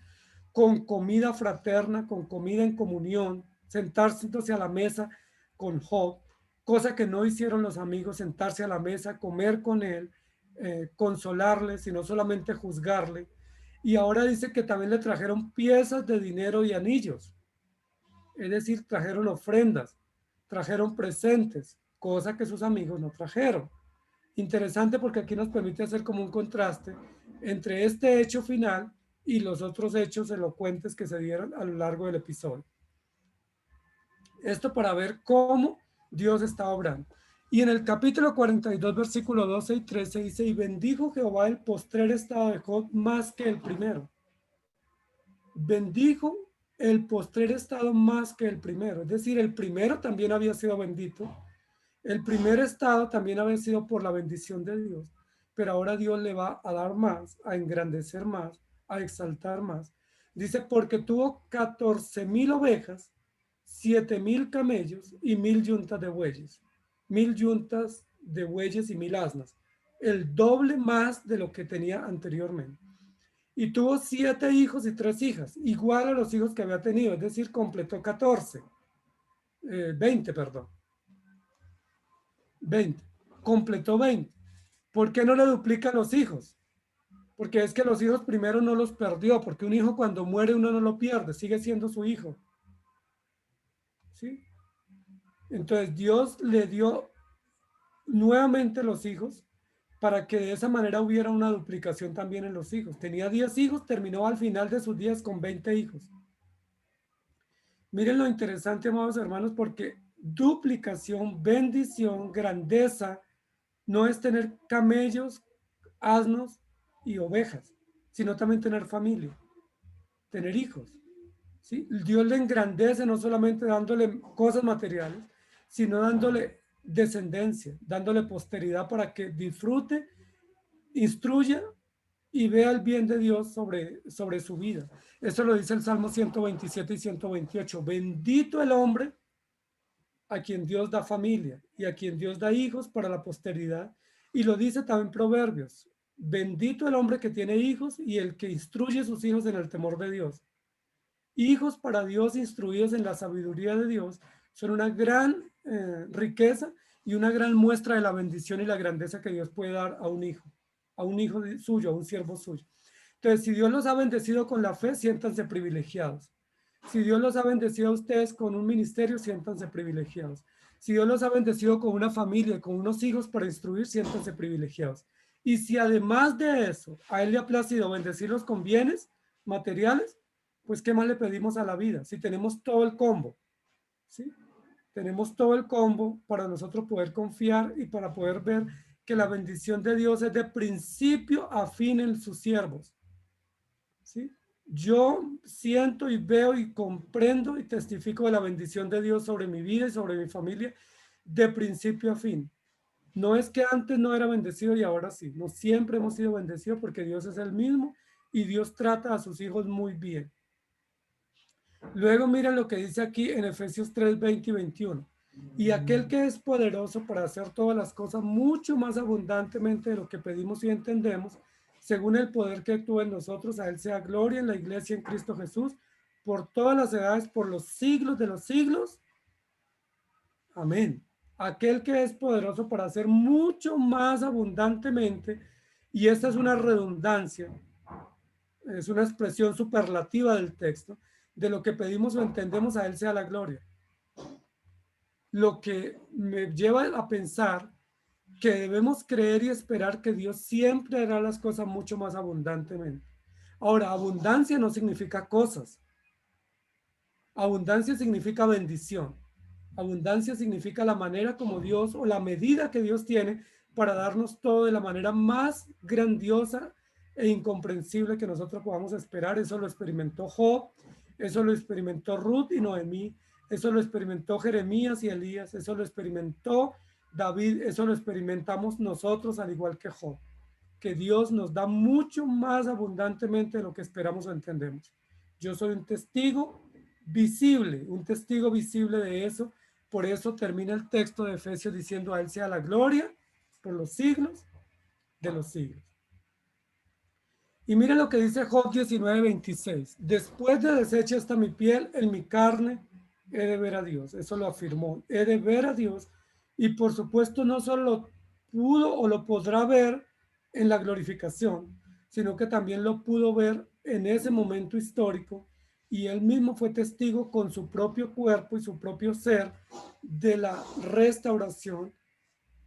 con comida fraterna, con comida en comunión, sentarse a la mesa con Job, cosa que no hicieron los amigos, sentarse a la mesa, comer con él, consolarle, sino solamente juzgarle. Y ahora dice que también le trajeron piezas de dinero y anillos, es decir, trajeron ofrendas, trajeron presentes, cosa que sus amigos no trajeron. Interesante porque aquí nos permite hacer como un contraste entre este hecho final y los otros hechos elocuentes que se dieron a lo largo del episodio. Esto para ver cómo Dios está obrando. Y en el capítulo 42, versículo 12 y 13 dice, y bendijo Jehová el postrer estado de Job más que el primero. Bendijo el postrer estado más que el primero. Es decir, el primero también había sido bendito. El primer estado también había sido por la bendición de Dios. Pero ahora Dios le va a dar más, a engrandecer más, a exaltar más. Dice, porque tuvo 14,000 ovejas, 7,000 camellos y 1,000 yuntas de bueyes. 1,000 yuntas de bueyes y 1,000 asnas. El doble más de lo que tenía anteriormente. Y tuvo 7 hijos y 3 hijas, igual a los hijos que había tenido, es decir, completó 20, perdón. 20. Completó 20. ¿Por qué no le duplica a los hijos? Porque es que los hijos primero no los perdió, porque un hijo cuando muere uno no lo pierde, sigue siendo su hijo. ¿Sí? Entonces Dios le dio nuevamente los hijos, para que de esa manera hubiera una duplicación también en los hijos. Tenía 10 hijos, terminó al final de sus días con 20 hijos. Miren lo interesante, amados hermanos, porque duplicación, bendición, grandeza, no es tener camellos, asnos y ovejas, sino también tener familia, tener hijos. ¿Sí? Dios le engrandece no solamente dándole cosas materiales, sino dándole descendencia, dándole posteridad para que disfrute, instruya y vea el bien de Dios sobre su vida. Eso lo dice el Salmo 127 y 128. Bendito el hombre a quien Dios da familia y a quien Dios da hijos para la posteridad. Y lo dice también Proverbios. Bendito el hombre que tiene hijos y el que instruye a sus hijos en el temor de Dios. Hijos para Dios instruidos en la sabiduría de Dios son una gran riqueza y una gran muestra de la bendición y la grandeza que Dios puede dar a un hijo suyo, a un siervo suyo. Entonces, si Dios los ha bendecido con la fe, siéntanse privilegiados. Si Dios los ha bendecido a ustedes con un ministerio, siéntanse privilegiados. Si Dios los ha bendecido con una familia, con unos hijos para instruir, siéntanse privilegiados. Y si además de eso, a Él le ha placido bendecirlos con bienes materiales, pues ¿qué más le pedimos a la vida? Si tenemos todo el combo, ¿sí? Tenemos todo el combo para nosotros poder confiar y para poder ver que la bendición de Dios es de principio a fin en sus siervos, ¿sí? Yo siento y veo y comprendo y testifico de la bendición de Dios sobre mi vida y sobre mi familia de principio a fin. No es que antes no era bendecido y ahora sí, no siempre hemos sido bendecidos porque Dios es el mismo y Dios trata a sus hijos muy bien. Luego miren lo que dice aquí en Efesios 3, 20 y 21. Y aquel que es poderoso para hacer todas las cosas mucho más abundantemente de lo que pedimos y entendemos, según el poder que actúa en nosotros, a Él sea gloria en la iglesia en Cristo Jesús, por todas las edades, por los siglos de los siglos. Amén. Aquel que es poderoso para hacer mucho más abundantemente, y esta es una redundancia, es una expresión superlativa del texto, de lo que pedimos o entendemos, a Él sea la gloria. Lo que me lleva a pensar que debemos creer y esperar que Dios siempre hará las cosas mucho más abundantemente. Ahora, abundancia no significa cosas. Abundancia significa bendición. Abundancia significa la manera como Dios o la medida que Dios tiene para darnos todo de la manera más grandiosa e incomprensible que nosotros podamos esperar. Eso lo experimentó Job, eso lo experimentó Ruth y Noemí, eso lo experimentó Jeremías y Elías, eso lo experimentó David, eso lo experimentamos nosotros al igual que Job, que Dios nos da mucho más abundantemente de lo que esperamos o entendemos. Yo soy un testigo visible de eso. Por eso termina el texto de Efesios diciendo: a Él sea la gloria por los siglos de los siglos. Y mira lo que dice Job 19:26. Después de deshecha esta mi piel, en mi carne he de ver a Dios. Eso lo afirmó. He de ver a Dios. Y por supuesto no solo lo pudo o lo podrá ver en la glorificación, sino que también lo pudo ver en ese momento histórico. Y él mismo fue testigo con su propio cuerpo y su propio ser de la restauración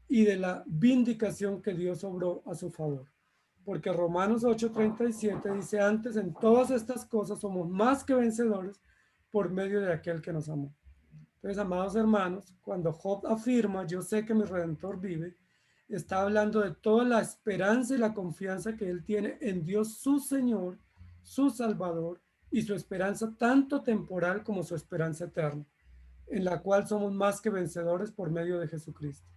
y de la vindicación que Dios obró a su favor. Porque Romanos 8:37 dice: antes en todas estas cosas somos más que vencedores por medio de aquel que nos amó. Entonces, amados hermanos, cuando Job afirma: yo sé que mi Redentor vive, está hablando de toda la esperanza y la confianza que él tiene en Dios, su Señor, su Salvador, y su esperanza tanto temporal como su esperanza eterna, en la cual somos más que vencedores por medio de Jesucristo.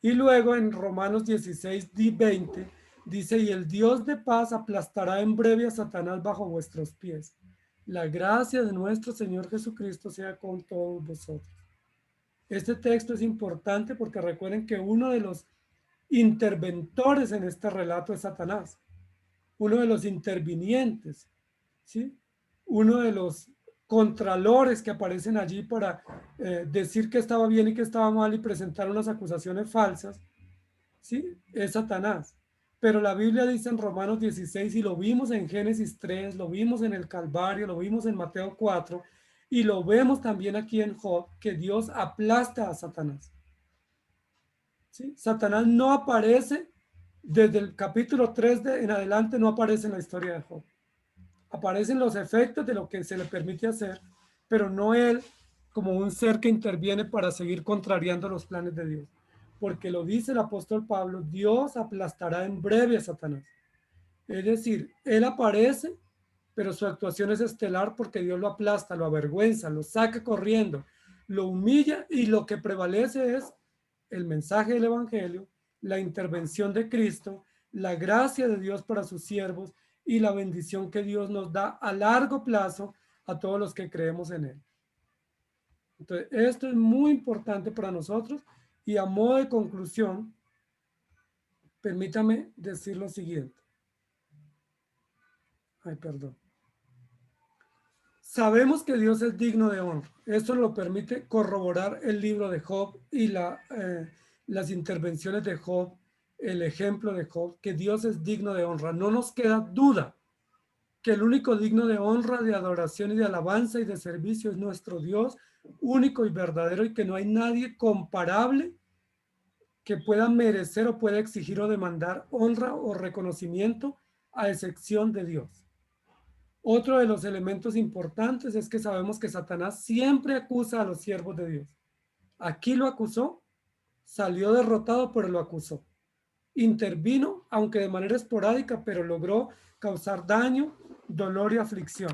Y luego en Romanos 16:20 dice: y el Dios de paz aplastará en breve a Satanás bajo vuestros pies. La gracia de nuestro Señor Jesucristo sea con todos vosotros. Este texto es importante porque recuerden que uno de los interventores en este relato es Satanás. Uno de los intervinientes, ¿sí? Uno de los contralores que aparecen allí para decir que estaba bien y que estaba mal y presentar unas acusaciones falsas, ¿sí? Es Satanás. Pero la Biblia dice en Romanos 16, y lo vimos en Génesis 3, lo vimos en el Calvario, lo vimos en Mateo 4, y lo vemos también aquí en Job, que Dios aplasta a Satanás. ¿Sí? Satanás no aparece Desde el capítulo 3 en adelante no aparece en la historia de Job. Aparecen los efectos de lo que se le permite hacer, pero no él como un ser que interviene para seguir contrariando los planes de Dios. Porque lo dice el apóstol Pablo, Dios aplastará en breve a Satanás. Es decir, él aparece, pero su actuación es estelar porque Dios lo aplasta, lo avergüenza, lo saca corriendo, lo humilla, y lo que prevalece es el mensaje del evangelio, la intervención de Cristo, la gracia de Dios para sus siervos y la bendición que Dios nos da a largo plazo a todos los que creemos en él. Entonces, esto es muy importante para nosotros, y a modo de conclusión, permítame decir lo siguiente. Ay, perdón. Sabemos que Dios es digno de honra. Esto lo permite corroborar el libro de Job y las intervenciones de Job, el ejemplo de Job, que Dios es digno de honra. No nos queda duda que el único digno de honra, de adoración y de alabanza y de servicio es nuestro Dios, único y verdadero, y que no hay nadie comparable que pueda merecer o pueda exigir o demandar honra o reconocimiento a excepción de Dios. Otro de los elementos importantes es que sabemos que Satanás siempre acusa a los siervos de Dios. Aquí lo acusó, salió derrotado, pero lo acusó. Intervino, aunque de manera esporádica, pero logró causar daño, dolor y aflicción.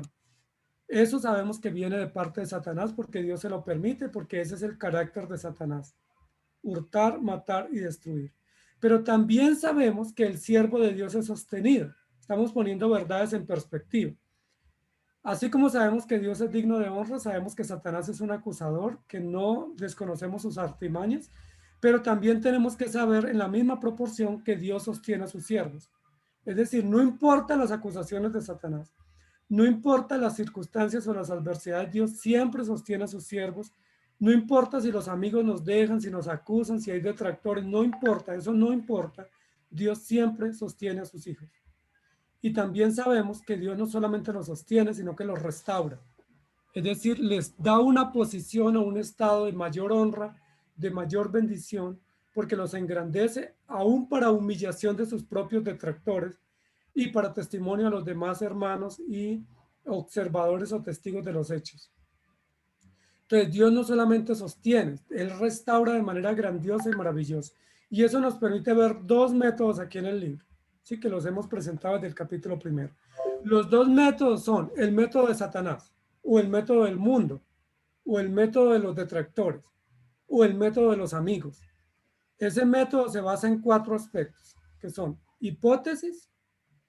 Eso sabemos que viene de parte de Satanás porque Dios se lo permite, porque ese es el carácter de Satanás: hurtar, matar y destruir. Pero también sabemos que el siervo de Dios es sostenido. Estamos poniendo verdades en perspectiva. Así como sabemos que Dios es digno de honra, sabemos que Satanás es un acusador, que no desconocemos sus artimañas, pero también tenemos que saber en la misma proporción que Dios sostiene a sus siervos. Es decir, no importa las acusaciones de Satanás, no importa las circunstancias o las adversidades, Dios siempre sostiene a sus siervos. No importa si los amigos nos dejan, si nos acusan, si hay detractores, no importa, eso no importa. Dios siempre sostiene a sus hijos. Y también sabemos que Dios no solamente los sostiene, sino que los restaura. Es decir, les da una posición o un estado de mayor honra, de mayor bendición, porque los engrandece aún para humillación de sus propios detractores y para testimonio a los demás hermanos y observadores o testigos de los hechos. Entonces, Dios no solamente sostiene, Él restaura de manera grandiosa y maravillosa. Y eso nos permite ver dos métodos aquí en el libro, sí, que los hemos presentado desde el capítulo 1. Los dos métodos son el método de Satanás, o el método del mundo, o el método de los detractores, o el método de los amigos. Ese método se basa en 4 aspectos, que son hipótesis,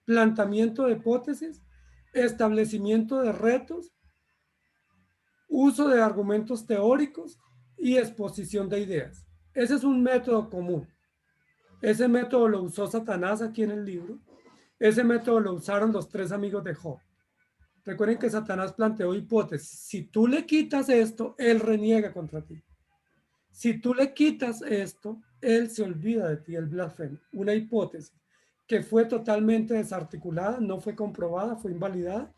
planteamiento de hipótesis, establecimiento de retos, uso de argumentos teóricos y exposición de ideas. Ese es un método común. Ese método lo usó Satanás aquí en el libro. Ese método lo usaron los 3 amigos de Job. Recuerden que Satanás planteó hipótesis. Si tú le quitas esto, él reniega contra ti. Si tú le quitas esto, él se olvida de ti, él blasfema. Una hipótesis que fue totalmente desarticulada, no fue comprobada, fue invalidada,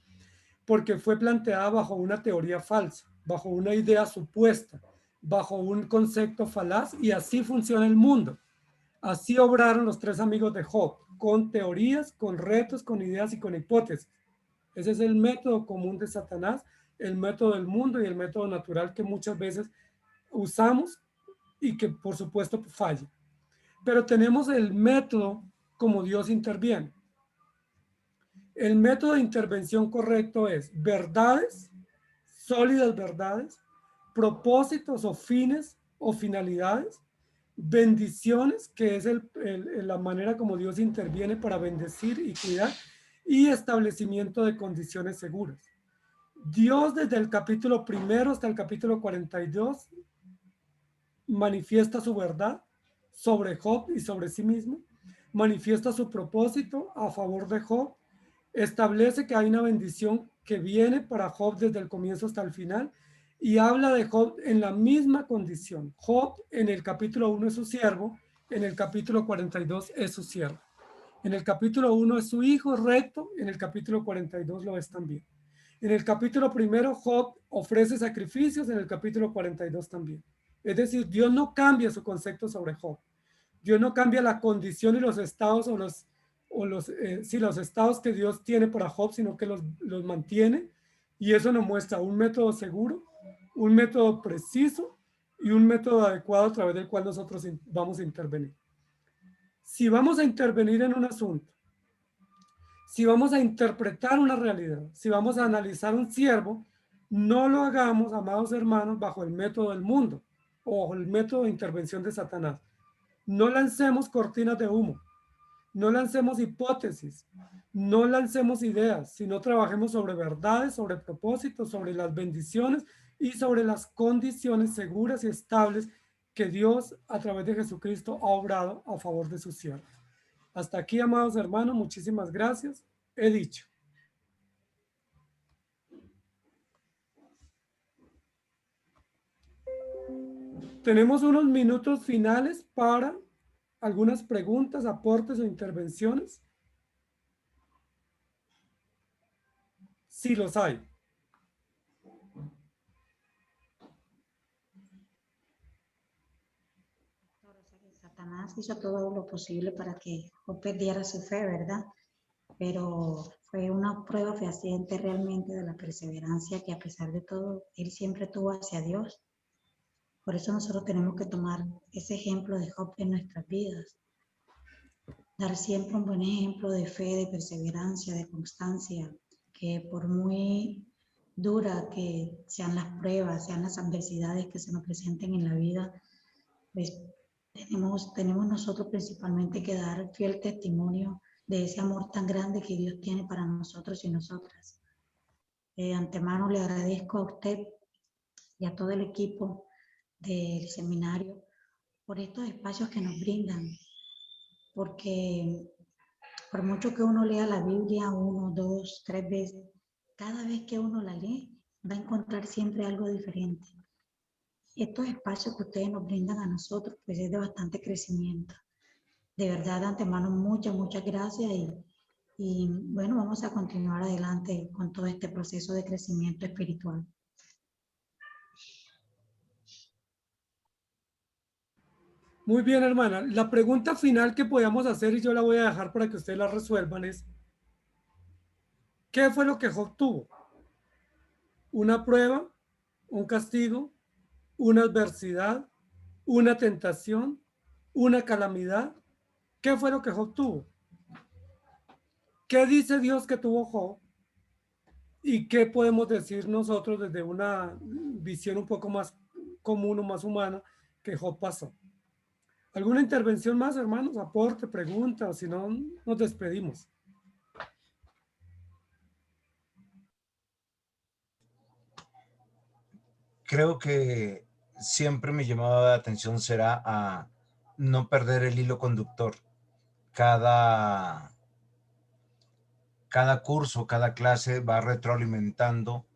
porque fue planteada bajo una teoría falsa, bajo una idea supuesta, bajo un concepto falaz, y así funciona el mundo. Así obraron los 3 amigos de Job, con teorías, con retos, con ideas y con hipótesis. Ese es el método común de Satanás, el método del mundo y el método natural que muchas veces usamos y que por supuesto falla. Pero tenemos el método como Dios interviene. El método de intervención correcto es verdades, sólidas verdades, propósitos o fines o finalidades, bendiciones, que es la manera como Dios interviene para bendecir y cuidar, y establecimiento de condiciones seguras. Dios desde el capítulo 1 hasta el capítulo 42 manifiesta su verdad sobre Job y sobre sí mismo, manifiesta su propósito a favor de Job, establece que hay una bendición que viene para Job desde el comienzo hasta el final, y habla de Job en la misma condición. Job en el capítulo 1 es su siervo, en el capítulo 42 es su siervo. En el capítulo 1 es su hijo recto, en el capítulo 42 lo es también. En el capítulo 1 Job ofrece sacrificios, en el capítulo 42 también. Es decir, Dios no cambia su concepto sobre Job. Dios no cambia la condición y los estados los estados que Dios tiene para Job, sino que los mantiene, y eso nos muestra un método seguro, un método preciso y un método adecuado a través del cual nosotros vamos a intervenir. Si vamos a intervenir en un asunto, si vamos a interpretar una realidad, si vamos a analizar un siervo, no lo hagamos, amados hermanos, bajo el método del mundo o el método de intervención de Satanás. No lancemos cortinas de humo, no lancemos hipótesis, no lancemos ideas, sino trabajemos sobre verdades, sobre propósitos, sobre las bendiciones y sobre las condiciones seguras y estables que Dios a través de Jesucristo ha obrado a favor de sus siervos. Hasta aquí, amados hermanos, muchísimas gracias. He dicho. Tenemos unos minutos finales para algunas preguntas, aportes o intervenciones. Sí los hay. Satanás hizo todo lo posible para que Job perdiera su fe, ¿verdad? Pero fue una prueba fehaciente realmente de la perseverancia que a pesar de todo, él siempre tuvo hacia Dios. Por eso nosotros tenemos que tomar ese ejemplo de Job en nuestras vidas. Dar siempre un buen ejemplo de fe, de perseverancia, de constancia, que por muy dura que sean las pruebas, sean las adversidades que se nos presenten en la vida, pues tenemos nosotros principalmente que dar fiel testimonio de ese amor tan grande que Dios tiene para nosotros y nosotras. De antemano le agradezco a usted y a todo el equipo del seminario por estos espacios que nos brindan, porque por mucho que uno lea la Biblia 1, 2, 3 veces, cada vez que uno la lee va a encontrar siempre algo diferente. Estos espacios que ustedes nos brindan a nosotros pues es de bastante crecimiento. De verdad, de antemano, muchas gracias y bueno, vamos a continuar adelante con todo este proceso de crecimiento espiritual. Muy bien, hermana. La pregunta final que podíamos hacer, y yo la voy a dejar para que ustedes la resuelvan, es ¿qué fue lo que Job tuvo? ¿Una prueba? ¿Un castigo? ¿Una adversidad? ¿Una tentación? ¿Una calamidad? ¿Qué fue lo que Job tuvo? ¿Qué dice Dios que tuvo Job? ¿Y qué podemos decir nosotros desde una visión un poco más común o más humana que Job pasó? ¿Alguna intervención más, hermanos? Aporte, pregunta, o si no, nos despedimos. Creo que siempre me llamaba la atención será a no perder el hilo conductor. Cada curso, cada clase va retroalimentando.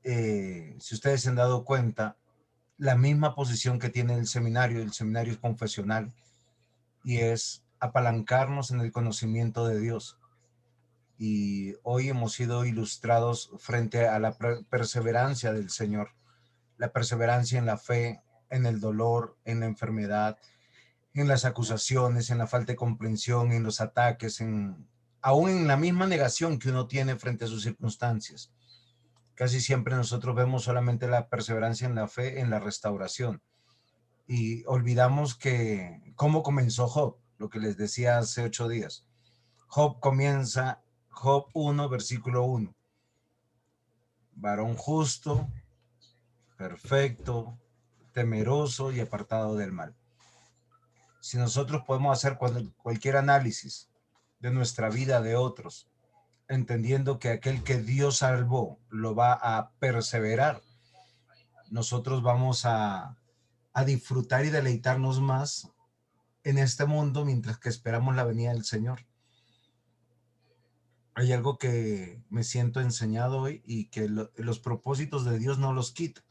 Si ustedes se han dado cuenta, la misma posición que tiene el seminario es confesional y es apalancarnos en el conocimiento de Dios. Y hoy hemos sido ilustrados frente a la perseverancia del Señor, la perseverancia en la fe, en el dolor, en la enfermedad, en las acusaciones, en la falta de comprensión, en los ataques, aún en la misma negación que uno tiene frente a sus circunstancias. Casi siempre nosotros vemos solamente la perseverancia en la fe, en la restauración. Y olvidamos que cómo comenzó Job, lo que les decía hace 8 días. Job 1, versículo 1. Varón justo, perfecto, temeroso y apartado del mal. Si nosotros podemos hacer cualquier análisis de nuestra vida, de otros, entendiendo que aquel que Dios salvó lo va a perseverar, nosotros vamos a disfrutar y deleitarnos más en este mundo mientras que esperamos la venida del Señor. Hay algo que me siento enseñado hoy y que los propósitos de Dios no los quita.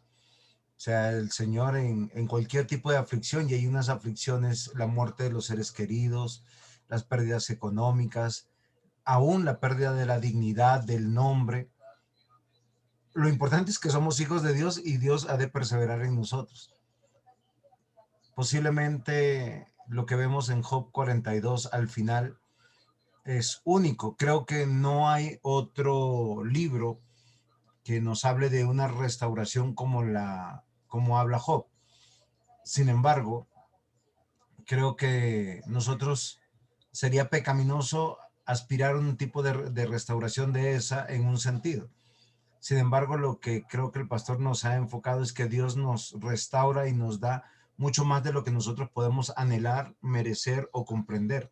O sea, el Señor en cualquier tipo de aflicción, y hay unas aflicciones, la muerte de los seres queridos, las pérdidas económicas, aún la pérdida de la dignidad, del nombre. Lo importante es que somos hijos de Dios y Dios ha de perseverar en nosotros. Posiblemente lo que vemos en Job 42 al final es único. Creo que no hay otro libro que nos hable de una restauración como habla Job. Sin embargo, creo que nosotros sería pecaminoso aspirar a un tipo de restauración de esa en un sentido. Sin embargo, lo que creo que el pastor nos ha enfocado es que Dios nos restaura y nos da mucho más de lo que nosotros podemos anhelar, merecer o comprender.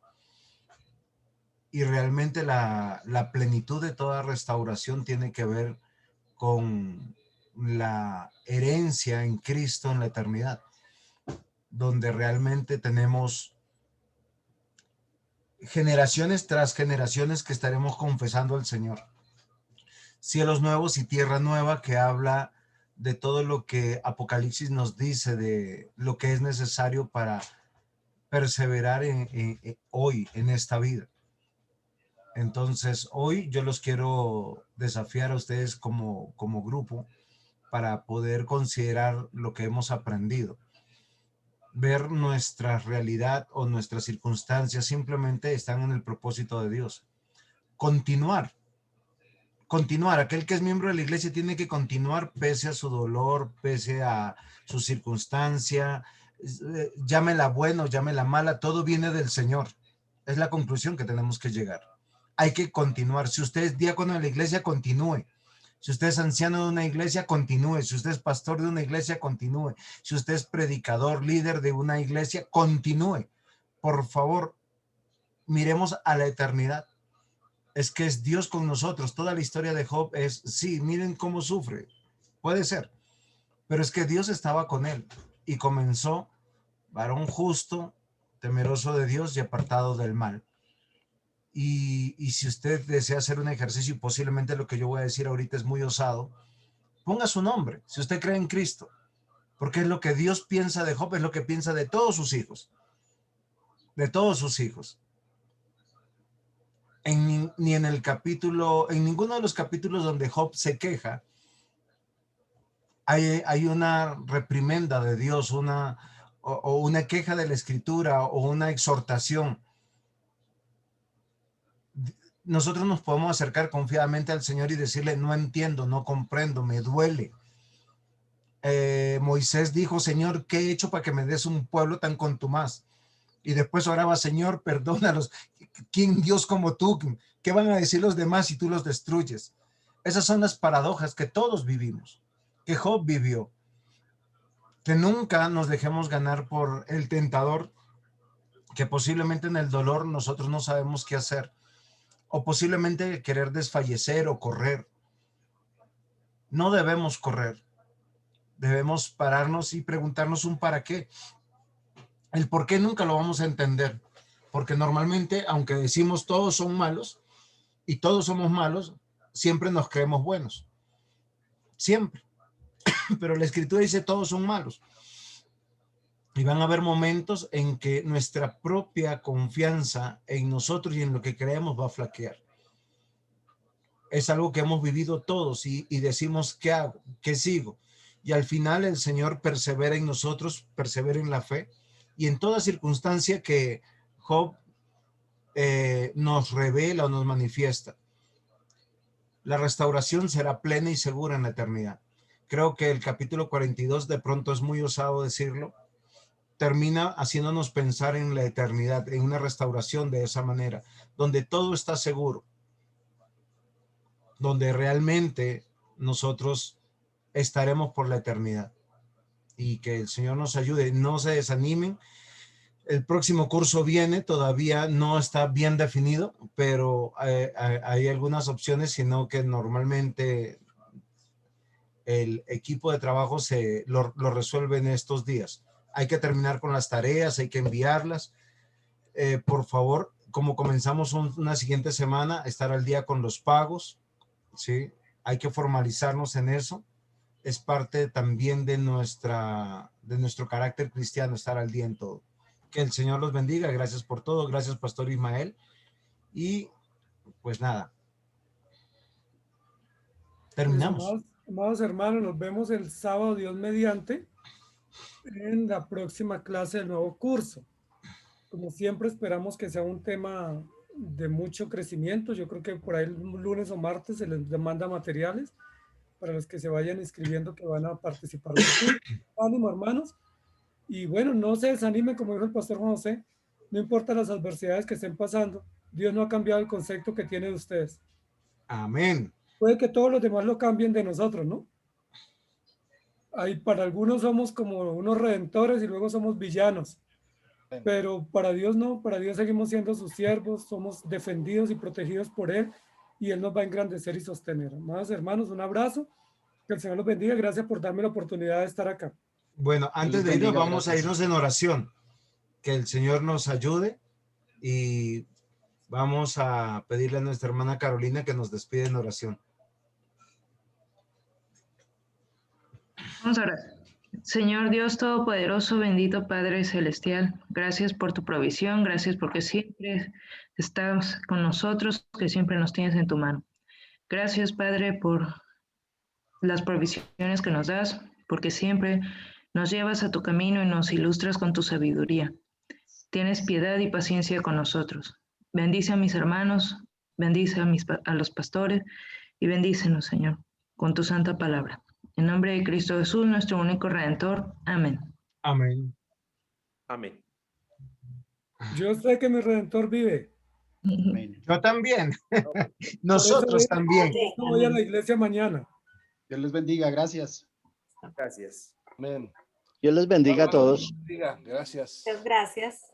Y realmente la plenitud de toda restauración tiene que ver con la herencia en Cristo en la eternidad, donde realmente tenemos generaciones tras generaciones que estaremos confesando al Señor. Cielos nuevos y tierra nueva, que habla de todo lo que Apocalipsis nos dice, de lo que es necesario para perseverar hoy en esta vida. Entonces, hoy yo los quiero desafiar a ustedes como grupo para poder considerar lo que hemos aprendido. Ver nuestra realidad o nuestras circunstancias simplemente están en el propósito de Dios. Continuar. Aquel que es miembro de la iglesia tiene que continuar pese a su dolor, pese a su circunstancia, llámela buena o llámela mala, todo viene del Señor. Es la conclusión que tenemos que llegar. Hay que continuar. Si usted es diácono de la iglesia, continúe. Si usted es anciano de una iglesia, continúe. Si usted es pastor de una iglesia, continúe. Si usted es predicador, líder de una iglesia, continúe. Por favor, miremos a la eternidad. Es que es Dios con nosotros. Toda la historia de Job es, sí, miren cómo sufre. Puede ser. Pero es que Dios estaba con él y comenzó varón justo, temeroso de Dios y apartado del mal. Y si usted desea hacer un ejercicio, y posiblemente lo que yo voy a decir ahorita es muy osado, ponga su nombre, si usted cree en Cristo, porque es lo que Dios piensa de Job, es lo que piensa de todos sus hijos, de todos sus hijos. Ni en el capítulo, en ninguno de los capítulos donde Job se queja, hay una reprimenda de Dios, o una queja de la Escritura, o una exhortación. Nosotros nos podemos acercar confiadamente al Señor y decirle, no entiendo, no comprendo, me duele. Moisés dijo, Señor, ¿qué he hecho para que me des un pueblo tan contumaz? Y después oraba, Señor, perdónalos. ¿Quién Dios como tú? ¿Qué van a decir los demás si tú los destruyes? Esas son las paradojas que todos vivimos, que Job vivió. Que nunca nos dejemos ganar por el tentador, que posiblemente en el dolor nosotros no sabemos qué hacer, o posiblemente querer desfallecer o correr. No debemos correr. Debemos pararnos y preguntarnos un para qué. El por qué nunca lo vamos a entender, porque normalmente, aunque decimos todos son malos y todos somos malos, siempre nos creemos buenos. Siempre. Pero la Escritura dice todos son malos. Y van a haber momentos en que nuestra propia confianza en nosotros y en lo que creemos va a flaquear. Es algo que hemos vivido todos y decimos, ¿qué hago? ¿Qué sigo? Y al final el Señor persevera en nosotros, persevera en la fe. Y en toda circunstancia que Job nos revela o nos manifiesta, la restauración será plena y segura en la eternidad. Creo que el capítulo 42, de pronto es muy osado decirlo, termina haciéndonos pensar en la eternidad, en una restauración de esa manera, donde todo está seguro, donde realmente nosotros estaremos por la eternidad. Y que el Señor nos ayude, no se desanimen. El próximo curso viene, todavía no está bien definido, pero hay algunas opciones, sino que normalmente el equipo de trabajo lo resuelve en estos días. Hay que terminar con las tareas, hay que enviarlas. Por favor, como comenzamos una siguiente semana, estar al día con los pagos, ¿sí? Hay que formalizarnos en eso. Es parte también de nuestro carácter cristiano, estar al día en todo. Que el Señor los bendiga. Gracias por todo. Gracias, Pastor Ismael. Y pues nada. Terminamos. Pues, amados hermanos, nos vemos el sábado, Dios mediante, en la próxima clase del nuevo curso. Como siempre esperamos que sea un tema de mucho crecimiento. Yo creo que por ahí el lunes o martes se les demanda materiales para los que se vayan inscribiendo que van a participar del curso. Ánimo, hermanos. Y bueno, no se desanimen, como dijo el pastor Juan José, no importa las adversidades que estén pasando, Dios no ha cambiado el concepto que tiene de ustedes. Amén. Puede que todos los demás lo cambien de nosotros, ¿no? Ahí para algunos somos como unos redentores y luego somos villanos. Pero para Dios no, para Dios seguimos siendo sus siervos, somos defendidos y protegidos por Él y Él nos va a engrandecer y sostener. Amados hermanos, un abrazo, que el Señor los bendiga, gracias por darme la oportunidad de estar acá. Bueno, antes de irnos, vamos a irnos en oración. Que el Señor nos ayude y vamos a pedirle a nuestra hermana Carolina que nos despide en oración. Vamos a orar. Señor Dios Todopoderoso, bendito Padre Celestial, gracias por tu provisión, gracias porque siempre estás con nosotros, que siempre nos tienes en tu mano. Gracias, Padre, por las provisiones que nos das, porque siempre nos llevas a tu camino y nos ilustras con tu sabiduría. Tienes piedad y paciencia con nosotros. Bendice a mis hermanos, bendice a los pastores y bendícenos, Señor, con tu santa palabra. En nombre de Cristo Jesús, nuestro único Redentor. Amén. Amén. Amén. Yo sé que mi Redentor vive. Yo también. Nosotros también. Voy a la iglesia mañana. Dios les bendiga, gracias. Gracias. Amén. Dios les bendiga a todos. Bendiga, gracias. Muchas gracias.